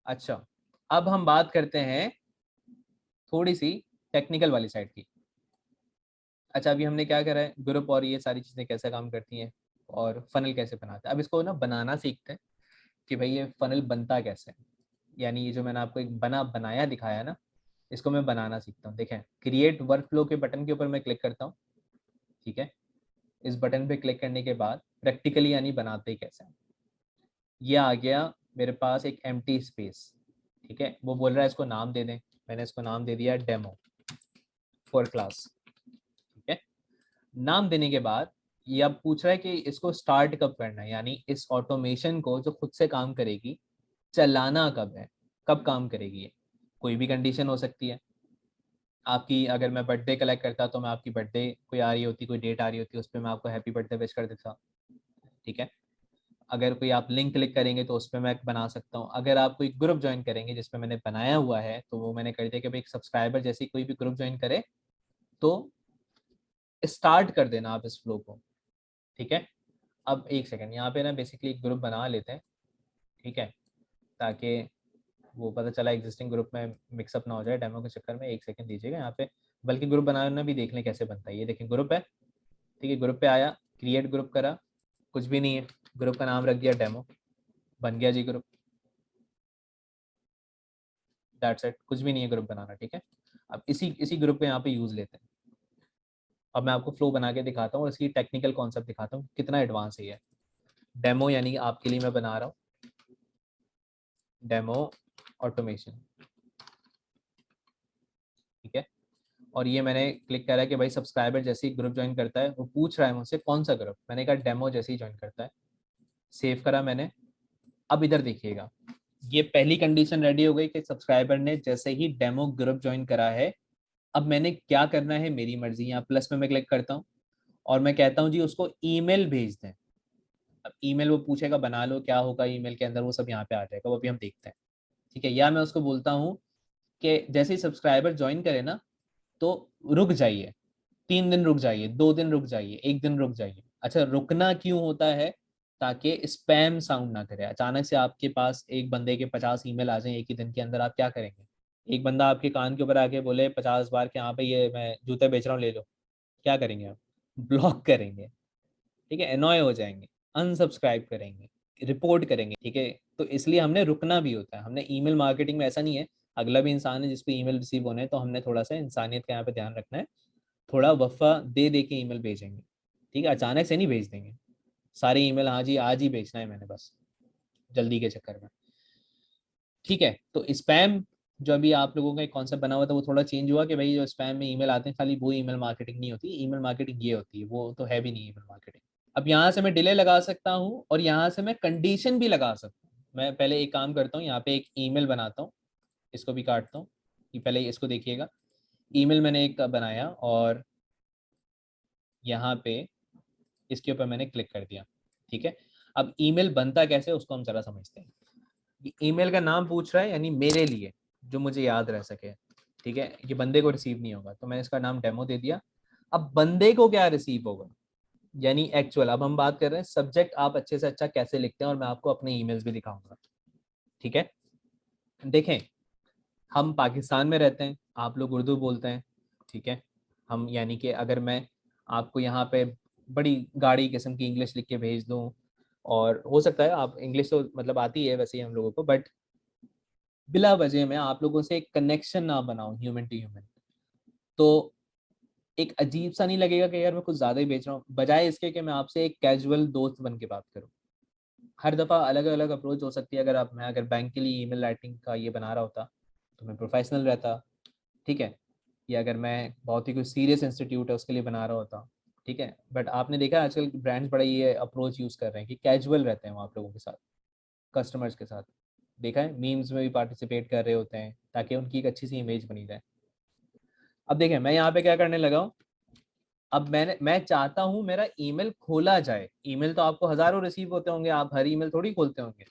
अच्छा, अब हम बात करते हैं थोड़ी सी टेक्निकल वाली साइड की। अच्छा, अभी हमने क्या करा है, ग्रुप और ये सारी चीज़ें कैसे काम करती हैं और फनल कैसे बनाते हैं। अब इसको ना बनाना सीखते हैं कि भाई ये फनल बनता कैसे है। यानी ये जो मैंने आपको एक बनाया दिखाया ना, इसको मैं बनाना सीखता हूँ। देखें, क्रिएट वर्कफ्लो के बटन के ऊपर मैं क्लिक करता हूँ। ठीक है। इस बटन पे क्लिक करने के बाद प्रैक्टिकली यानी बनाते कैसे हैं, ये आ गया मेरे पास एक एम्प्टी स्पेस। ठीक है, वो बोल रहा है इसको नाम दे दें, मैंने इसको नाम दे दिया डेमो फॉर क्लास। ठीक है। नाम देने के बाद ये अब पूछ रहा है कि इसको स्टार्ट कब करना है, यानी इस ऑटोमेशन को जो खुद से काम करेगी चलाना कब है, कब काम करेगी ये। कोई भी कंडीशन हो सकती है आपकी। अगर मैं बर्थडे कलेक्ट करता तो मैं आपकी बर्थडे कोई आ रही होती, कोई डेट आ रही होती, उस पर मैं आपको हैप्पी बर्थडे विश कर देता। ठीक है। अगर कोई आप लिंक क्लिक करेंगे तो उस पर मैं बना सकता हूँ। अगर आप कोई ग्रुप ज्वाइन करेंगे जिसमें मैंने बनाया हुआ है, तो वो मैंने कर दिया कि भाई एक सब्सक्राइबर जैसे कोई भी ग्रुप ज्वाइन करे तो स्टार्ट कर देना आप इस फ्लो को। ठीक है। अब एक सेकंड, यहाँ पे ना बेसिकली एक ग्रुप बना लेते हैं। ठीक है, ताकि वो पता चला एग्जिस्टिंग ग्रुप में मिक्सअप ना हो जाए डेमो के चक्कर में। एक सेकंड दीजिएगा यहाँ पे, बल्कि ग्रुप बनाना भी देख लें कैसे बनता है। ये देखें ग्रुप है। ठीक है, ग्रुप पे आया, क्रिएट ग्रुप करा, कुछ भी नहीं है, ग्रुप का नाम रख दिया डेमो, बन गया जी ग्रुप। दैट्स इट, कुछ भी नहीं है ग्रुप बनाना। ठीक है। अब इसी इसी ग्रुप को यहाँ पे यूज लेते हैं। अब मैं आपको फ्लो बना के दिखाता हूँ और इसकी टेक्निकल कॉन्सेप्ट दिखाता हूँ कितना एडवांस है ये। डेमो यानी आपके लिए मैं बना रहा हूँ डेमो ऑटोमेशन। ठीक है। और ये मैंने क्लिक करा कि भाई सब्सक्राइबर जैसे ही ग्रुप ज्वाइन करता है वो पूछ रहा है मुझसे कौन सा ग्रुप, मैंने कहा डेमो जैसे ही ज्वाइन करता है। सेव करा मैंने। अब इधर देखिएगा, ये पहली कंडीशन रेडी हो गई कि सब्सक्राइबर ने जैसे ही डेमो ग्रुप ज्वाइन करा है। अब मैंने क्या करना है मेरी मर्जी, यहाँ प्लस में मैं क्लिक करता हूँ और मैं कहता हूँ जी उसको ईमेल भेज दें। अब ईमेल वो पूछेगा बना लो, क्या होगा ईमेल के अंदर वो सब यहाँ पे आ जाएगा, वो भी हम देखते हैं। ठीक है। या मैं उसको बोलता हूँ कि जैसे ही सब्सक्राइबर ज्वाइन करे ना तो रुक जाइए, 3 दिन रुक जाइए, 2 दिन रुक जाइए, 1 दिन रुक जाइए। अच्छा, रुकना क्यों होता है, ताकि स्पैम साउंड ना करे। अचानक से आपके पास एक बंदे के 50 ईमेल आ जाएं एक ही दिन के अंदर, आप क्या करेंगे। एक बंदा आपके कान के ऊपर आके बोले 50 बार कि हाँ भाई ये मैं जूते बेच रहा हूँ ले लो, क्या करेंगे आप? ब्लॉक करेंगे। ठीक है, एनॉय हो जाएंगे, अनसब्सक्राइब करेंगे। रिपोर्ट करेंगे, ठीक है। तो इसलिए हमने रुकना भी होता है। हमने ईमेल मार्केटिंग में ऐसा नहीं है, अगला भी इंसान है जिसको ईमेल रिसीव होने हैं, तो हमने थोड़ा सा इंसानियत का यहाँ पे ध्यान रखना है, थोड़ा वफा दे दे के ईमेल भेजेंगे, ठीक है। अचानक से नहीं भेज देंगे सारे ईमेल, हाँ जी आज ही भेजना है मैंने बस, जल्दी के चक्कर में, ठीक है। तो स्पैम जो अभी आप लोगों का एक कॉन्सेप्ट बना हुआ था वो थोड़ा चेंज हुआ कि भाई जो स्पैम में ईमेल आते हैं खाली वो ईमेल मार्केटिंग नहीं होती, ईमेल मार्केटिंग ये होती है, वो तो है भी नहीं ईमेल मार्केटिंग। अब यहाँ से मैं डिले लगा सकता हूँ और यहाँ से मैं कंडीशन भी लगा सकता हूँ। मैं पहले एक काम करता हूँ, यहाँ पे एक ईमेल बनाता हूँ, इसको भी काटता हूँ, कि पहले इसको देखिएगा। ईमेल मैंने एक बनाया और यहाँ पे इसके ऊपर मैंने क्लिक कर दिया, ठीक है। अब ईमेल बनता कैसे उसको हम जरा समझते हैं। ईमेल का नाम पूछ रहा है, यानी मेरे लिए जो मुझे याद रह सके, ठीक है। ये बंदे को रिसीव नहीं होगा, तो मैंने इसका नाम डेमो दे दिया। अब बंदे को क्या रिसीव होगा, यानी एक्चुअल, अब हम बात कर रहे हैं सब्जेक्ट आप अच्छे से अच्छा कैसे लिखते हैं, और मैं आपको अपने ईमेल्स भी दिखाऊंगा, ठीक है। देखें, हम पाकिस्तान में रहते हैं, आप लोग उर्दू बोलते हैं, ठीक है। हम यानी कि अगर मैं आपको यहाँ पे बड़ी गाड़ी किस्म की इंग्लिश लिख के भेज दूँ, और हो सकता है आप इंग्लिश तो मतलब आती है वैसे ही हम लोगों को, बट बिला वजह मैं आप लोगों से एक कनेक्शन ना बनाऊं ह्यूमन टू ह्यूमन, तो एक अजीब सा नहीं लगेगा कि यार मैं कुछ ज़्यादा ही बेच रहा हूँ, बजाय इसके कि मैं आपसे एक कैजुअल दोस्त बन के बात करूँ। हर दफ़ा अलग अलग अप्रोच हो सकती है। मैं अगर बैंक के लिए ईमेल राइटिंग का ये बना रहा होता तो मैं प्रोफेशनल रहता, ठीक है। या अगर मैं बहुत ही कोई सीरियस इंस्टीट्यूट है उसके लिए बना रहा होता, ठीक है। बट आपने देखा आजकल ब्रांड्स बड़ा ये अप्रोच यूज़ कर रहे हैं कि कैजुअल रहते हैं वो आप लोगों के साथ, कस्टमर्स के साथ। देखा है, मीम्स में भी पार्टिसिपेट कर रहे होते हैं ताकि उनकी एक अच्छी सी इमेज बनी जाए। अब देखें मैं यहाँ पे क्या करने लगा हूँ। अब मैं चाहता हूँ मेरा ईमेल खोला जाए। ईमेल तो आपको हजारों रिसीव होते होंगे, आप हर ईमेल थोड़ी खोलते होंगे।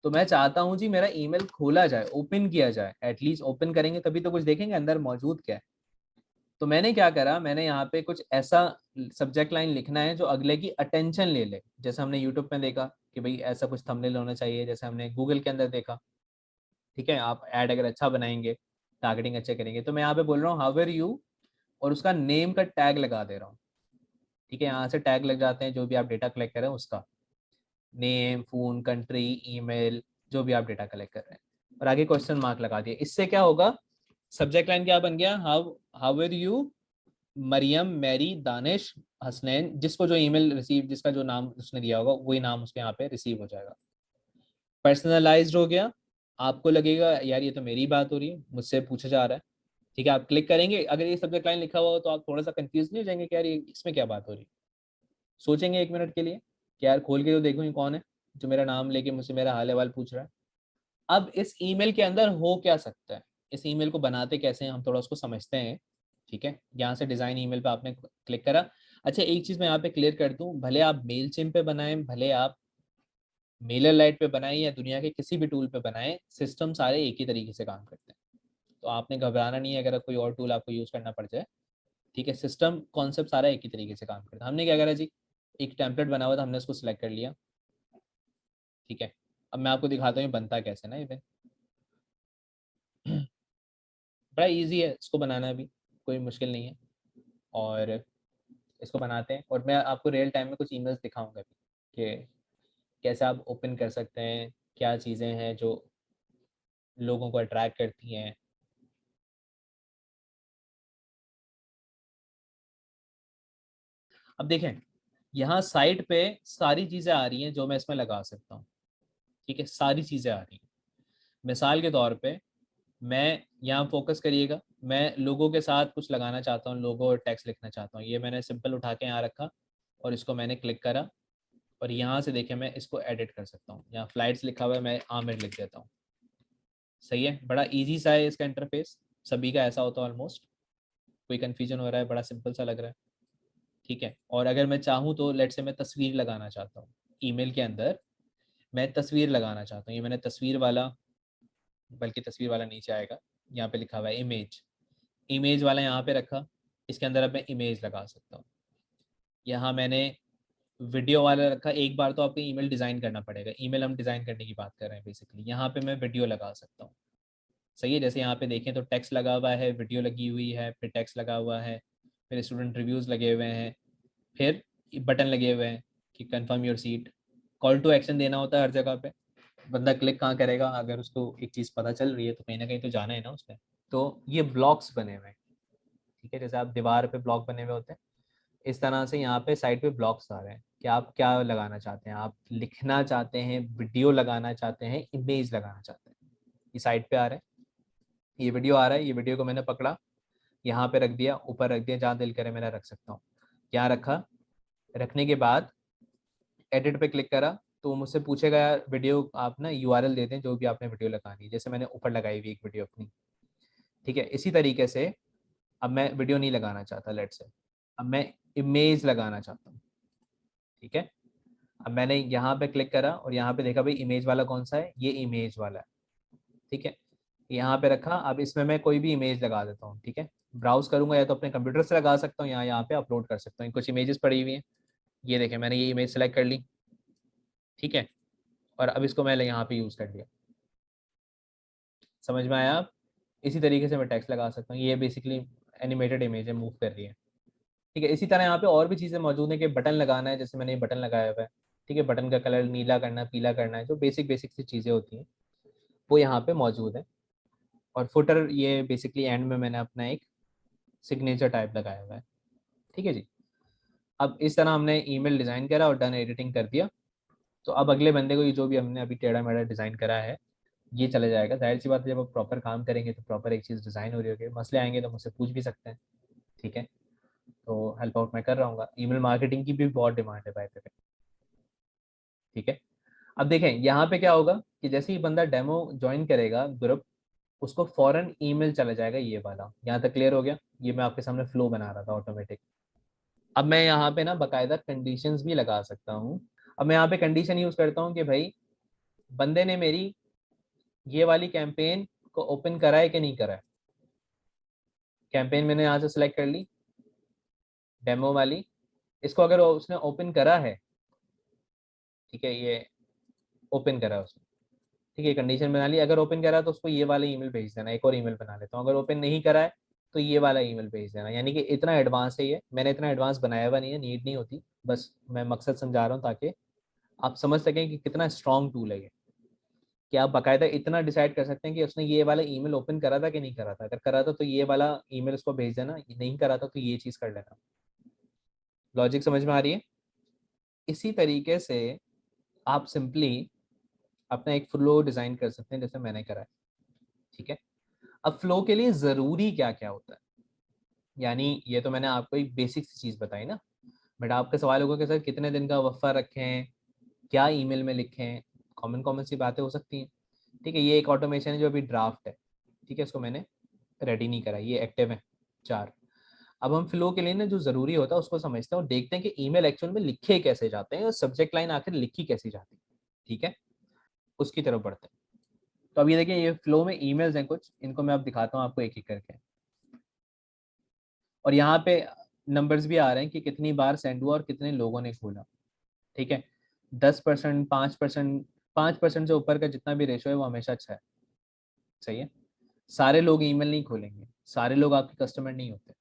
तो मैं चाहता हूँ जी मेरा ईमेल खोला जाए, ओपन किया जाए, एटलीस्ट ओपन करेंगे तभी तो कुछ देखेंगे अंदर मौजूद क्या है। तो मैंने क्या करा, मैंने यहाँ पे कुछ ऐसा सब्जेक्ट लाइन लिखना है जो अगले की अटेंशन ले ले। जैसे हमने यूट्यूब में देखा कि भाई ऐसा कुछ थंबनेल होना चाहिए, जैसे हमने गूगल के अंदर देखा, ठीक है। आप ऐड अगर अच्छा बनाएंगे, टारगेटिंग अच्छे करेंगे, तो मैं यहाँ पे बोल रहा हूँ हाउ आर यू, और उसका नेम का टैग लगा दे रहा हूँ, ठीक है। यहाँ से टैग लग जाते हैं जो भी आप डेटा कलेक्ट करें उसका, नेम, फोन, कंट्री, ईमेल, जो भी आप डेटा कलेक्ट कर रहे हैं, और आगे क्वेश्चन मार्क लगा दिए। इससे क्या होगा, सब्जेक्ट लाइन क्या बन गया, how how are you Mariam, Mary, Danish, Hasnain, जिसको जो ईमेल रिसीव, जिसका जो नाम उसने दिया होगा वही नाम उसके यहाँ पे रिसीव हो जाएगा। पर्सनलाइज्ड हो गया, आपको लगेगा यार ये तो मेरी बात हो रही है, मुझसे पूछा जा रहा है, ठीक है। आप क्लिक करेंगे, अगर ये सब्जेक्ट लाइन लिखा हुआ हो तो आप थोड़ा सा कंफ्यूज नहीं हो जाएंगे कि यार ये इसमें क्या बात हो रही है। सोचेंगे एक मिनट के लिए कि यार खोल के तो देखूं ये कौन है जो मेरा नाम लेके मुझसे मेरा हाल अहवाल पूछ रहा है। अब इस ईमेल के अंदर हो क्या सकता है, इस ईमेल को बनाते कैसे हैं हम थोड़ा उसको समझते हैं, ठीक है। यहाँ से डिजाइन ईमेल पे आपने क्लिक करा। अच्छा एक चीज मैं यहाँ पे क्लियर कर दूं, भले आप मेल चिम पे बनाएं, भले आप मेलर लाइट पे बनाएं, या दुनिया के किसी भी टूल पे बनाएं, सिस्टम सारे एक ही तरीके से काम करते हैं। तो आपने घबराना नहीं है अगर कोई और टूल आपको यूज करना पड़ जाए, ठीक है। सिस्टम कॉन्सेप्ट सारा एक ही तरीके से काम करता है। हमने क्या करा जी, एक टेम्पलेट बना हुआ था, हमने उसको सिलेक्ट कर लिया, ठीक है। अब मैं आपको दिखाता हूँ बनता कैसे ना ये बड़ा इजी है इसको बनाना भी, कोई मुश्किल नहीं है। और इसको बनाते हैं और मैं आपको रियल टाइम में कुछ ईमेल्स दिखाऊंगा भी कि कैसे आप ओपन कर सकते हैं, क्या चीज़ें हैं जो लोगों को अट्रैक्ट करती हैं। अब देखें यहाँ साइट पे सारी चीज़ें आ रही हैं जो मैं इसमें लगा सकता हूँ, ठीक है। सारी चीज़ें आ रही हैं। मिसाल के तौर पे मैं यहाँ फोकस करिएगा, मैं लोगों के साथ कुछ लगाना चाहता हूँ, लोगो और टेक्स्ट लिखना चाहता हूँ, ये मैंने सिंपल उठा के यहाँ रखा और इसको मैंने क्लिक करा, और यहाँ से देखें मैं इसको एडिट कर सकता हूँ। यहाँ फ्लाइट्स लिखा हुआ है, मैं आमिर लिख देता हूँ, सही है। बड़ा इजी सा है इसका इंटरफेस, सभी का ऐसा होता है ऑलमोस्ट। कोई कन्फ्यूजन हो रहा है, बड़ा सिंपल सा लग रहा है, ठीक है। और अगर मैं चाहूँ तो लेट से मैं तस्वीर लगाना चाहता हूँ ईमेल के अंदर, मैं तस्वीर लगाना चाहता हूँ, ये मैंने तस्वीर वाला, बल्कि तस्वीर वाला नीचे आएगा, यहाँ पे लिखा हुआ है इमेज, इमेज वाला यहाँ पे रखा। इसके अंदर अब मैं इमेज लगा सकता हूँ। यहाँ मैंने वीडियो वाला रखा। एक बार तो आपको ईमेल डिज़ाइन करना पड़ेगा, ईमेल हम डिज़ाइन करने की बात कर रहे हैं बेसिकली। यहाँ पे मैं वीडियो लगा सकता हूँ, सही है। जैसे यहाँ पे देखें तो टेक्स्ट लगा हुआ है, वीडियो लगी हुई है, फिर टेक्स्ट लगा हुआ है, फिर स्टूडेंट रिव्यूज़ लगे हुए हैं, फिर बटन लगे हुए हैं कि confirm your seat, call to action देना होता है हर जगह पे। बंदा क्लिक कहाँ करेगा, अगर उसको एक चीज़ पता चल रही है तो कहीं ना कहीं तो जाना है ना उसने। तो ये ब्लॉक्स बने हुए हैं, ठीक है, जैसे आप दीवार पे ब्लॉक बने हुए होते हैं, इस तरह से यहाँ पे साइड पे ब्लॉक्स आ रहे हैं कि आप क्या लगाना चाहते हैं, आप लिखना चाहते हैं, वीडियो लगाना चाहते हैं, इमेज लगाना चाहते हैं। ये साइड पे आ रहा है, ये वीडियो आ रहा है, ये वीडियो को मैंने पकड़ा, यहाँ पे रख दिया, ऊपर रख दिया, जहाँ दिल करे मेरा रख सकता हूँ। यहाँ रखा, रखने के बाद एडिट पे क्लिक करा, तो मुझसे पूछेगा यार वीडियो आप ना यूआरएल दे दें जो भी आपने वीडियो लगानी है, जैसे मैंने ऊपर लगाई हुई एक वीडियो अपनी, ठीक है। इसी तरीके से अब मैं वीडियो नहीं लगाना चाहता, लेट से अब मैं इमेज लगाना चाहता हूँ, ठीक है। अब मैंने यहाँ पे क्लिक करा और यहाँ पे देखा भाई इमेज वाला कौन सा है, ये इमेज वाला है, ठीक है। यहाँ पे रखा, अब इसमें मैं कोई भी इमेज लगा देता हूँ, ठीक है। ब्राउज करूंगा या तो अपने कंप्यूटर से लगा सकता हूँ, यहाँ पे अपलोड कर सकता हूँ, कुछ इमेजेस पड़ी हुई हैं, ये देखें मैंने ये इमेज सेलेक्ट कर ली, ठीक है। और अब इसको मैंने यहाँ पे यूज़ कर लिया, समझ में आया आप। इसी तरीके से मैं टेक्स्ट लगा सकता हूँ, ये बेसिकली एनिमेटेड इमेज है, मूव कर रही है, ठीक है। इसी तरह यहाँ पे और भी चीज़ें मौजूद है कि बटन लगाना है, जैसे मैंने ये बटन लगाया हुआ है, ठीक है। बटन का कलर नीला करना है, पीला करना है, जो बेसिक बेसिक सी चीज़ें होती हैं वो यहाँ पे मौजूद है। और फुटर ये बेसिकली एंड में मैंने अपना एक सिग्नेचर टाइप लगाया हुआ है, ठीक है जी। अब इस तरह हमने ईमेल डिज़ाइन करा और डन एडिटिंग कर दिया। तो अब अगले बंदे को ये जो भी हमने अभी टेढ़ा मेढ़ा डिज़ाइन करा है ये चले जाएगा। जाहिर सी बात है, जब आप प्रॉपर काम करेंगे तो प्रॉपर एक चीज़ डिज़ाइन हो रही होगी, मसले आएंगे तो मुझसे पूछ भी सकते हैं, ठीक है। तो हेल्प आउट मैं कर रहा हूँ। ईमेल मार्केटिंग की भी बहुत डिमांड है भाई पे, ठीक है। अब देखें यहाँ पे क्या होगा कि जैसे ही बंदा डेमो ज्वाइन करेगा ग्रुप, उसको फॉरन ईमेल चला जाएगा ये वाला। यहाँ तक क्लियर हो गया, ये मैं आपके सामने फ्लो बना रहा था ऑटोमेटिक। अब मैं यहाँ पे ना बाकायदा कंडीशंस भी लगा सकता हूँ। अब मैं यहाँ पे कंडीशन यूज करता हूँ कि भाई बंदे ने मेरी ये वाली कैंपेन को ओपन करा है कि नहीं करा है। कैंपेन मैंने यहाँ से सिलेक्ट कर ली, डेमो वाली, इसको अगर उसने ओपन करा है, ठीक है, ये ओपन करा है उसने, ठीक है, कंडीशन बना ली। अगर ओपन करा है तो उसको ये वाला ईमेल भेज देना। एक और ईमेल बना लेता हूँ, अगर ओपन नहीं करा है तो ये वाला ईमेल भेज देना। यानी कि इतना एडवांस है ये, मैंने इतना एडवांस बनाया हुआ नहीं है, नीड नहीं होती, बस मैं मकसद समझा रहा हूँ ताकि आप समझ सकें कि कितना स्ट्रॉन्ग टूल है ये, कि आप बाकायदा इतना डिसाइड कर सकते हैं कि उसने ये वाला ईमेल ओपन करा था कि नहीं करा था। अगर करा था तो ये वाला ईमेल उसको भेज देना, नहीं करा था तो ये चीज़ कर लेना। लॉजिक समझ में आ रही है। इसी तरीके से आप सिंपली अपना एक फ्लो डिज़ाइन कर सकते हैं जैसे मैंने करा है, ठीक है। अब फ्लो के लिए ज़रूरी क्या क्या होता है, यानी ये तो मैंने आपको एक बेसिक सी चीज़ बताई ना। बट आपके सवाल होगा कि सर कितने दिन का वफ़ा रखें, क्या ईमेल में लिखें, कॉमन कॉमन सी बातें हो सकती हैं, ठीक है। ये एक ऑटोमेशन है जो अभी ड्राफ्ट है, ठीक है, इसको मैंने रेडी नहीं करा, ये एक्टिव है 4। अब हम फ्लो के लिए ना जो ज़रूरी होता है उसको समझते हैं और देखते हैं कि ईमेल एक्चुअल में लिखे कैसे जाते हैं और सब्जेक्ट लाइन आखिर लिखी कैसी जाती है, ठीक है। उसकी तरफ बढ़ते हैं। तो अब ये देखिए, ये फ्लो में ईमेल्स हैं कुछ, इनको मैं अब दिखाता हूँ आपको एक एक करके। और यहाँ पे नंबर्स भी आ रहे हैं कि कितनी बार सेंड हुआ और कितने लोगों ने खोला, ठीक है। 10%, 5%, 5% से ऊपर का जितना भी रेशो है वो हमेशा अच्छा है, सही है। सारे लोग ईमेल नहीं खोलेंगे, सारे लोग आपके कस्टमर नहीं होते,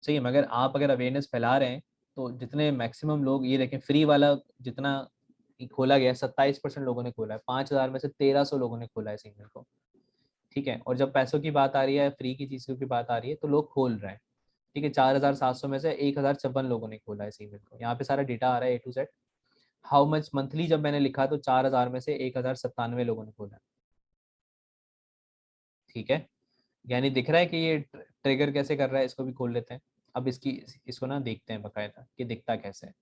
सही है। मगर आप अगर अवेयरनेस फैला रहे हैं तो जितने मैक्सिमम लोग, ये देखें फ्री वाला जितना खोला गया 27% लोगों ने खोला है, 5,000 में से 1,300 लोगों ने खोला है इस ईमेल को, ठीक है। और जब पैसों की बात आ रही है, फ्री की चीज़ों की बात आ रही है तो लोग खोल रहे हैं, ठीक है। 4,700 में से 1,056 लोगों ने खोला है इस ईमेल को। यहाँ पे सारा डेटा आ रहा है A to Z। How much monthly जब मैंने लिखा तो 4,000 में से 1,097 लोगों ने खोला है, ठीक है। यानी दिख रहा है कि ये ट्रिगर कैसे कर रहा है, इसको भी खोल लेते हैं। अब इसको ना देखते हैं बकायदा कि दिखता कैसे है।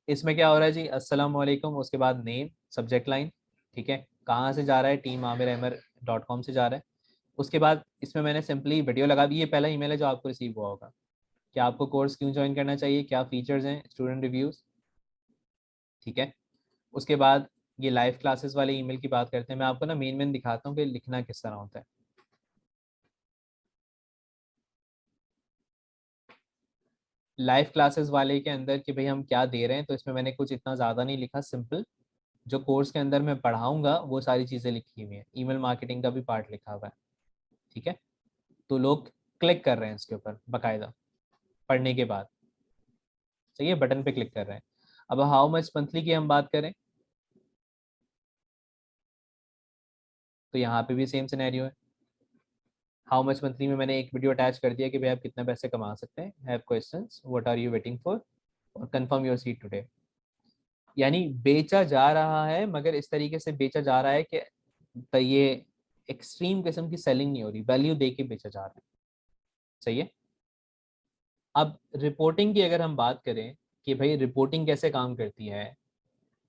इसमें क्या हो रहा है जी, अस्सलाम वालेकुम, उसके बाद नेम, सब्जेक्ट लाइन, ठीक है। कहाँ से जा रहा है, team.aamir.com से जा रहा है। उसके बाद इसमें मैंने सिंपली वीडियो लगा दी, ये पहला ईमेल है जो आपको रिसीव हुआ होगा कि आपको कोर्स क्यों ज्वाइन करना चाहिए, क्या फीचर्स हैं, स्टूडेंट रिव्यूज़, ठीक है। उसके बाद ये लाइव क्लासेस वाले ईमेल की बात करते हैं। मैं आपको ना मेन मेन दिखाता हूँ कि लिखना किस तरह होता है। लाइव क्लासेस वाले के अंदर कि भाई हम क्या दे रहे हैं, तो इसमें मैंने कुछ इतना ज़्यादा नहीं लिखा, सिंपल जो कोर्स के अंदर मैं पढ़ाऊंगा वो सारी चीज़ें लिखी हुई हैं। ईमेल मार्केटिंग का भी पार्ट लिखा हुआ है, ठीक है। तो लोग क्लिक कर रहे हैं इसके ऊपर बाकायदा, पढ़ने के बाद। सही है, बटन पे क्लिक कर रहे हैं। अब हाउ मच मंथली की हम बात करें तो यहाँ पे भी सेम सिनेरियो है। हाउ मच मंथली में मैंने एक वीडियो अटैच कर दिया कि भाई आप कितने पैसे कमा सकते हैं, have questions, what are you waiting for, और कंफर्म योर सीट टुडे। यानी बेचा जा रहा है, मगर इस तरीके से बेचा जा रहा है कि तो ये एक्सट्रीम किस्म की सेलिंग नहीं हो रही, वैल्यू दे के बेचा जा रहा है। सही है। अब रिपोर्टिंग की अगर हम बात करें कि भाई रिपोर्टिंग कैसे काम करती है,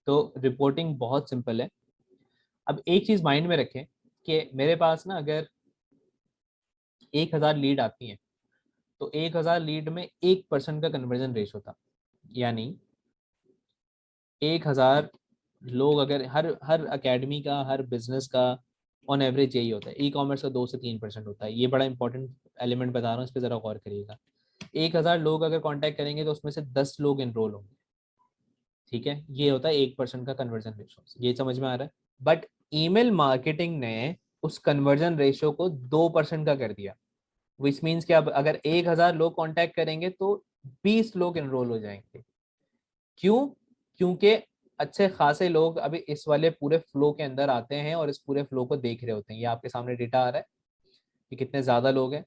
तो रिपोर्टिंग बहुत सिंपल है। अब एक चीज माइंड में रखें कि मेरे पास ना अगर 1,000 लीड आती हैं तो 1,000 लीड में 1% का कन्वर्जन रेशो था। यानी 1,000 लोग, अगर हर हर अकेडमी का, हर बिजनेस का ऑन एवरेज यही होता है, ई कॉमर्स का 2 से 3% होता है। ये बड़ा इंपॉर्टेंट एलिमेंट बता रहा हूँ, इस पर जरा गौर करिएगा। 1,000 लोग अगर कांटेक्ट करेंगे तो उसमें से 10 लोग इनरोल होंगे। ठीक है, ये होता है 1% का कन्वर्जन रेशो। ये समझ में आ रहा है। बट ईमेल मार्केटिंग ने उस कन्वर्जन रेशो को 2% का कर दिया। विच मीन्स कि अब अगर 1,000 लोग कांटेक्ट करेंगे तो 20 लोग इनरोल हो जाएंगे। क्यों? क्योंकि अच्छे खासे लोग अभी इस वाले पूरे फ्लो के अंदर आते हैं और इस पूरे फ्लो को देख रहे होते हैं। ये आपके सामने डेटा आ रहा है कि कितने ज्यादा लोग हैं।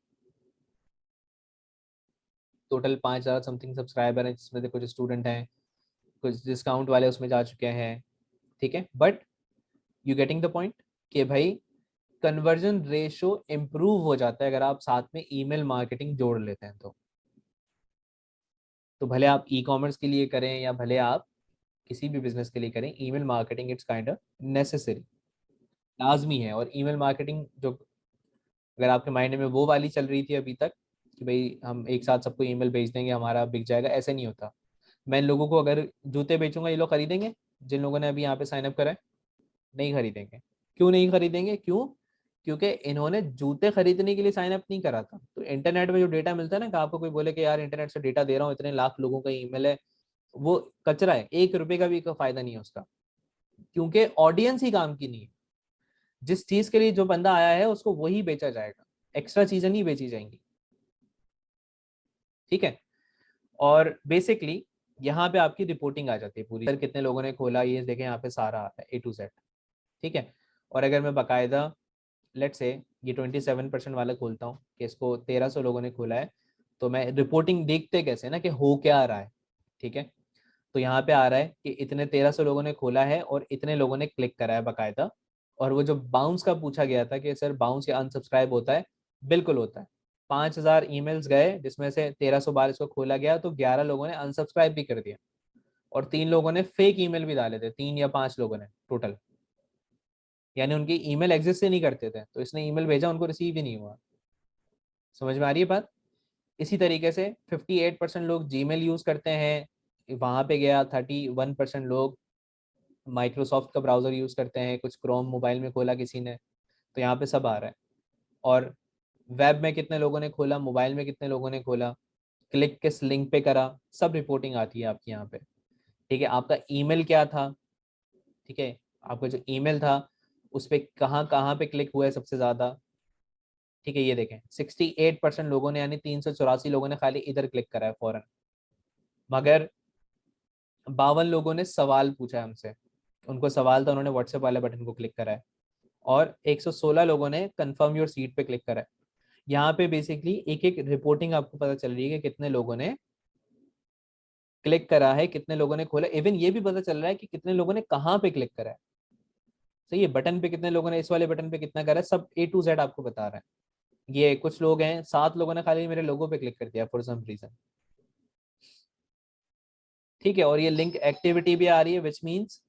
टोटल 5,000 समथिंग सब्सक्राइबर हैं, जिसमें से कुछ स्टूडेंट हैं, कुछ डिस्काउंट वाले उसमें जा चुके हैं। ठीक है, but you getting the point कि भाई कन्वर्जन रेशो इंप्रूव हो जाता है अगर आप साथ में ईमेल मार्केटिंग जोड़ लेते हैं तो भले आप ई कॉमर्स के लिए करें या भले आप किसी भी बिजनेस के लिए करें, email marketing it's kind of necessary, लाजमी है। और ईमेल मार्केटिंग जो अगर आपके माइंड में वो वाली चल रही थी अभी तक कि भाई हम एक साथ सबको ईमेल भेज देंगे हमारा बिक जाएगा, ऐसे नहीं होता। मैं इन लोगों को अगर जूते बेचूंगा, ये लोग खरीदेंगे? जिन लोगों ने अभी यहाँ पे साइन अप करा है, नहीं खरीदेंगे। क्यों नहीं खरीदेंगे? क्यों? क्योंकि इन्होंने जूते खरीदने के लिए साइन अप नहीं करा था। तो इंटरनेट में जो डेटा मिलता है ना, कि आपको कोई बोले कि यार इंटरनेट से डेटा दे रहा हूँ, इतने लाख लोगों का ईमेल है, वो कचरा है। 1 रुपए का भी कोई फायदा नहीं है उसका, क्योंकि ऑडियंस ही काम की नहीं है। जिस चीज के लिए जो बंदा आया है उसको वही बेचा जाएगा, एक्स्ट्रा चीजें नहीं बेची जाएंगी। ठीक है। और बेसिकली यहाँ पे आपकी रिपोर्टिंग आ जाती है पूरी, सर कितने लोगों ने खोला, ये देखें यहाँ पे सारा आता है A to Z। ठीक है। और अगर मैं बाकायदा लेट से ये 27% वाला खोलता हूँ कि इसको 1,300 लोगों ने खोला है, तो मैं रिपोर्टिंग देखते कैसे ना कि हो क्या रहा है। ठीक है। तो यहाँ पे आ रहा है कि इतने 1,300 लोगों ने खोला है और इतने लोगों ने क्लिक करा है बाकायदा। और वो जो बाउंस का पूछा गया था कि सर बाउंस या अनसब्सक्राइब होता है, बिल्कुल होता है। 5,000 ईमेल्स गए जिसमें से 1,300 बार इसको खोला गया, तो 11 लोगों ने अनसब्सक्राइब भी कर दिया और 3 लोगों ने फेक ईमेल भी डाले थे, 3 या 5 लोगों ने टोटल। यानी उनकी ईमेल एग्जिस्ट ही नहीं करते थे, तो इसने ईमेल भेजा, उनको रिसीव ही नहीं हुआ। समझ में आ रही है बात? इसी तरीके से 58% लोग जीमेल यूज करते हैं, वहां पे गया। 31% लोग माइक्रोसॉफ्ट का ब्राउजर यूज करते हैं, कुछ क्रोम मोबाइल में खोला किसी ने, तो यहाँ पे सब आ रहा है। और वेब में कितने लोगों ने खोला, मोबाइल में कितने लोगों ने खोला, क्लिक किस लिंक पे करा, सब रिपोर्टिंग आती है आपकी यहाँ पे। ठीक है, आपका ईमेल क्या था। ठीक है, आपका जो ईमेल था उस पर कहाँ कहाँ पे क्लिक हुआ है सबसे ज्यादा। ठीक है, ये देखें 68% लोगों ने, यानी 384 लोगों ने खाली इधर क्लिक करा है फौरन। मगर 52 लोगों ने सवाल पूछा है हमसे, उनको सवाल था, उन्होंने व्हाट्सएप वाले बटन को क्लिक करा है। और 116 लोगों ने कंफर्म योर सीट पे क्लिक करा है। यहाँ पे बेसिकली एक एक रिपोर्टिंग आपको पता चल रही है कि कितने लोगों ने क्लिक करा है, कितने लोगों ने खोला। इवन ये भी पता चल रहा है कि कितने लोगों ने कहाँ पे क्लिक करा है। सही है, बटन पे कितने लोगों ने, इस वाले बटन पे कितना करा है, सब A to Z आपको बता रहा है। ये कुछ लोग हैं, 7 लोगों ने खाली मेरे लोगो पे क्लिक कर दिया फॉर सम रीजन। ठीक है, और ये लिंक एक्टिविटी भी आ रही है, विच मीन्स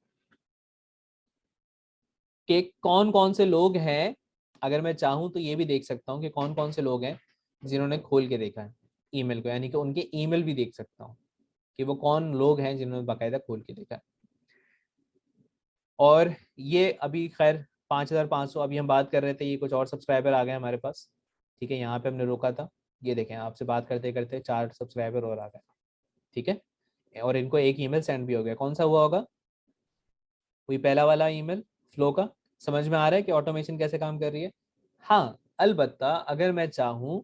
कि कौन कौन से लोग हैं। अगर मैं चाहूं तो ये भी देख सकता हूँ कि कौन कौन से लोग हैं जिन्होंने खोल के देखा है ईमेल को, यानी कि उनके ईमेल भी देख सकता हूँ कि वो कौन लोग हैं जिन्होंने बाकायदा खोल के देखा है। और ये अभी खैर 5,500 अभी हम बात कर रहे थे, ये कुछ और सब्सक्राइबर आ गए हमारे पास। ठीक है, यहाँ पे हमने रोका था। ये देखें, आपसे बात करते करते 4 सब्सक्राइबर और आ गए। ठीक है, और इनको एक ईमेल सेंड भी हो गया। कौन सा हुआ होगा? वही पहला वाला ईमेल फ्लो का। समझ में आ रहा है कि ऑटोमेशन कैसे काम कर रही है? हाँ, अलबत्ता अगर मैं चाहूँ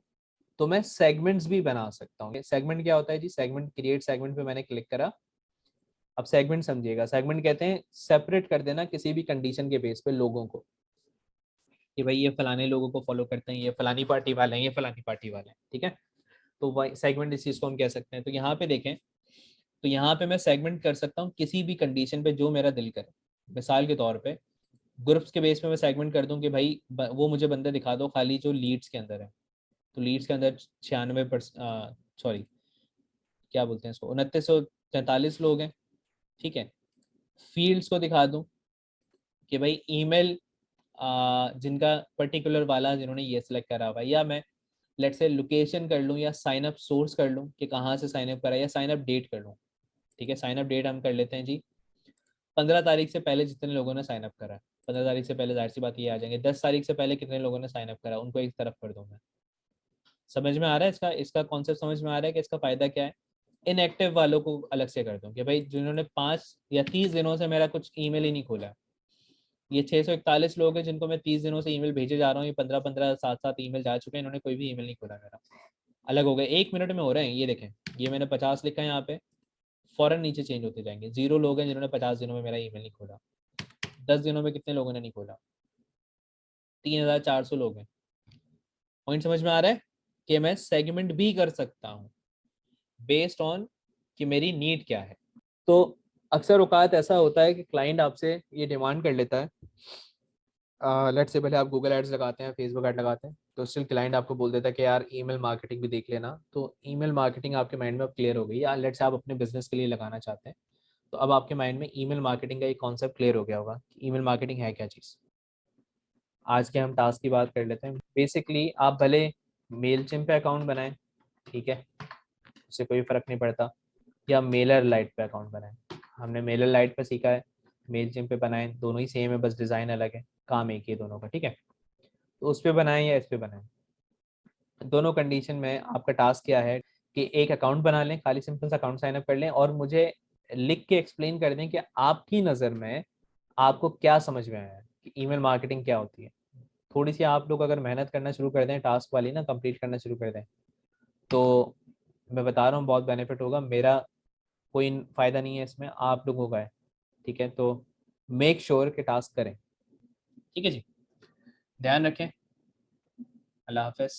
तो मैं सेगमेंट्स भी बना सकता हूँ। सेगमेंट क्या होता है जी? सेगमेंट, क्रिएट सेगमेंट पे मैंने क्लिक करा। अब सेगमेंट समझिएगा, सेगमेंट कहते हैं सेपरेट कर देना किसी भी कंडीशन के बेस पे लोगों को, कि भाई ये फलाने लोगों को फॉलो करते हैं, ये फलानी पार्टी वाले हैं, ये फलानी पार्टी वाले हैं, ठीक है। तो वही सेगमेंट इस चीज को हम कह सकते हैं। तो यहाँ पे देखें, तो यहाँ पे मैं सेगमेंट कर सकता हूँ किसी भी कंडीशन पे जो मेरा दिल करे। मिसाल के तौर पे ग्रुप्स के बेस पे मैं सेगमेंट कर दूं कि भाई वो मुझे बंदे दिखा दो खाली जो लीड्स के अंदर है। तो लीड्स के अंदर 96%, सॉरी क्या बोलते हैं इसको, 2943 लोग हैं, ठीक है। फील्ड्स को दिखा दूं कि भाई ईमेल जिनका पर्टिकुलर वाला जिन्होंने ये सिलेक्ट करा हुआ है, या मैं लेट्स से लोकेशन कर लूँ, या साइन अप सोर्स कर लूँ कि कहाँ से साइन अप करा, या साइन अप डेट कर लूँ। ठीक है, साइन अप डेट हम कर लेते हैं जी 15 तारीख से पहले जितने लोगों ने साइन अप करा है। 15 तारीख से पहले जाहिर सी बात ये आ जाएंगे। 10 तारीख से पहले कितने लोगों ने साइन अप करा, उनको एक तरफ कर दूँ मैं। समझ में आ रहा है इसका इसका कॉन्सेप्ट? समझ में आ रहा है कि इसका फायदा क्या है? इनएक्टिव वालों को अलग से कर दूं कि भाई जिन्होंने 5 या 30 दिनों से मेरा कुछ ईमेल ही नहीं खोला। ये 641 लोग हैं जिनको मैं 30 दिनों से ईमेल भेजे जा रहा हूँ, ये 15-15 7-7 ईमेल जा चुके हैं, इन्होंने कोई भी ईमेल नहीं खोला मेरा। अलग हो गए, 1 मिनट में हो रहे हैं। ये देखें, ये मैंने 50 लिखा है यहाँ पे, फौरन नीचे चेंज होते जाएंगे। 0 लोग हैं जिन्होंने 50 दिनों में मेरा ईमेल नहीं खोला। 10 दिनों में कितने लोगों ने नहीं खोला? 3400 लोग हैं। पॉइंट समझ में आ रहा है कि मैं सेगमेंट भी कर सकता हूँ बेस्ड ऑन कि मेरी नीड क्या है। तो अक्सर औकात ऐसा होता है कि क्लाइंट आपसे ये डिमांड कर लेता है, लेट्स से पहले आप गूगल एड्स लगाते हैं, फेसबुक एड लगाते हैं, तो स्टिल क्लाइंट आपको बोल देता है कि यार ईमेल मार्केटिंग भी देख लेना। तो ईमेल मार्केटिंग आपके माइंड में अब क्लियर हो गई, या लेट्स से आप अपने बिजनेस के लिए लगाना चाहते हैं, तो अब आपके माइंड में ईमेल मार्केटिंग का एक कॉन्सेप्ट क्लियर हो गया होगा कि ईमेल मार्केटिंग है क्या चीज़। आज के हम टास्क की बात कर लेते हैं। बेसिकली आप भले मेलचिम पे अकाउंट बनाएं, ठीक है, उससे कोई फर्क नहीं पड़ता, या मेलर लाइट पे अकाउंट बनाएं। हमने मेलर लाइट पे सीखा है, मेलचिम पे बनाएं, दोनों ही सेम है, बस डिज़ाइन अलग है, काम एक ही है दोनों का, ठीक है। तो उस पर बनाएं या इस पे बनाएं, दोनों कंडीशन में आपका टास्क क्या है कि एक अकाउंट बना लें, खाली सिंपल सा अकाउंट साइन अप कर लें, और मुझे लिख के एक्सप्लेन कर दें कि आपकी नज़र में आपको क्या समझ में आया है कि ईमेल मार्केटिंग क्या होती है। थोड़ी सी आप लोग अगर मेहनत करना शुरू कर दें, टास्क वाली ना कंप्लीट करना शुरू कर दें, तो मैं बता रहा हूँ बहुत बेनिफिट होगा। मेरा कोई फ़ायदा नहीं है इसमें, आप लोगों का है, ठीक है। तो मेक श्योर के टास्क करें, ठीक है जी। ध्यान रखें। अल्लाह हाफ़िज़।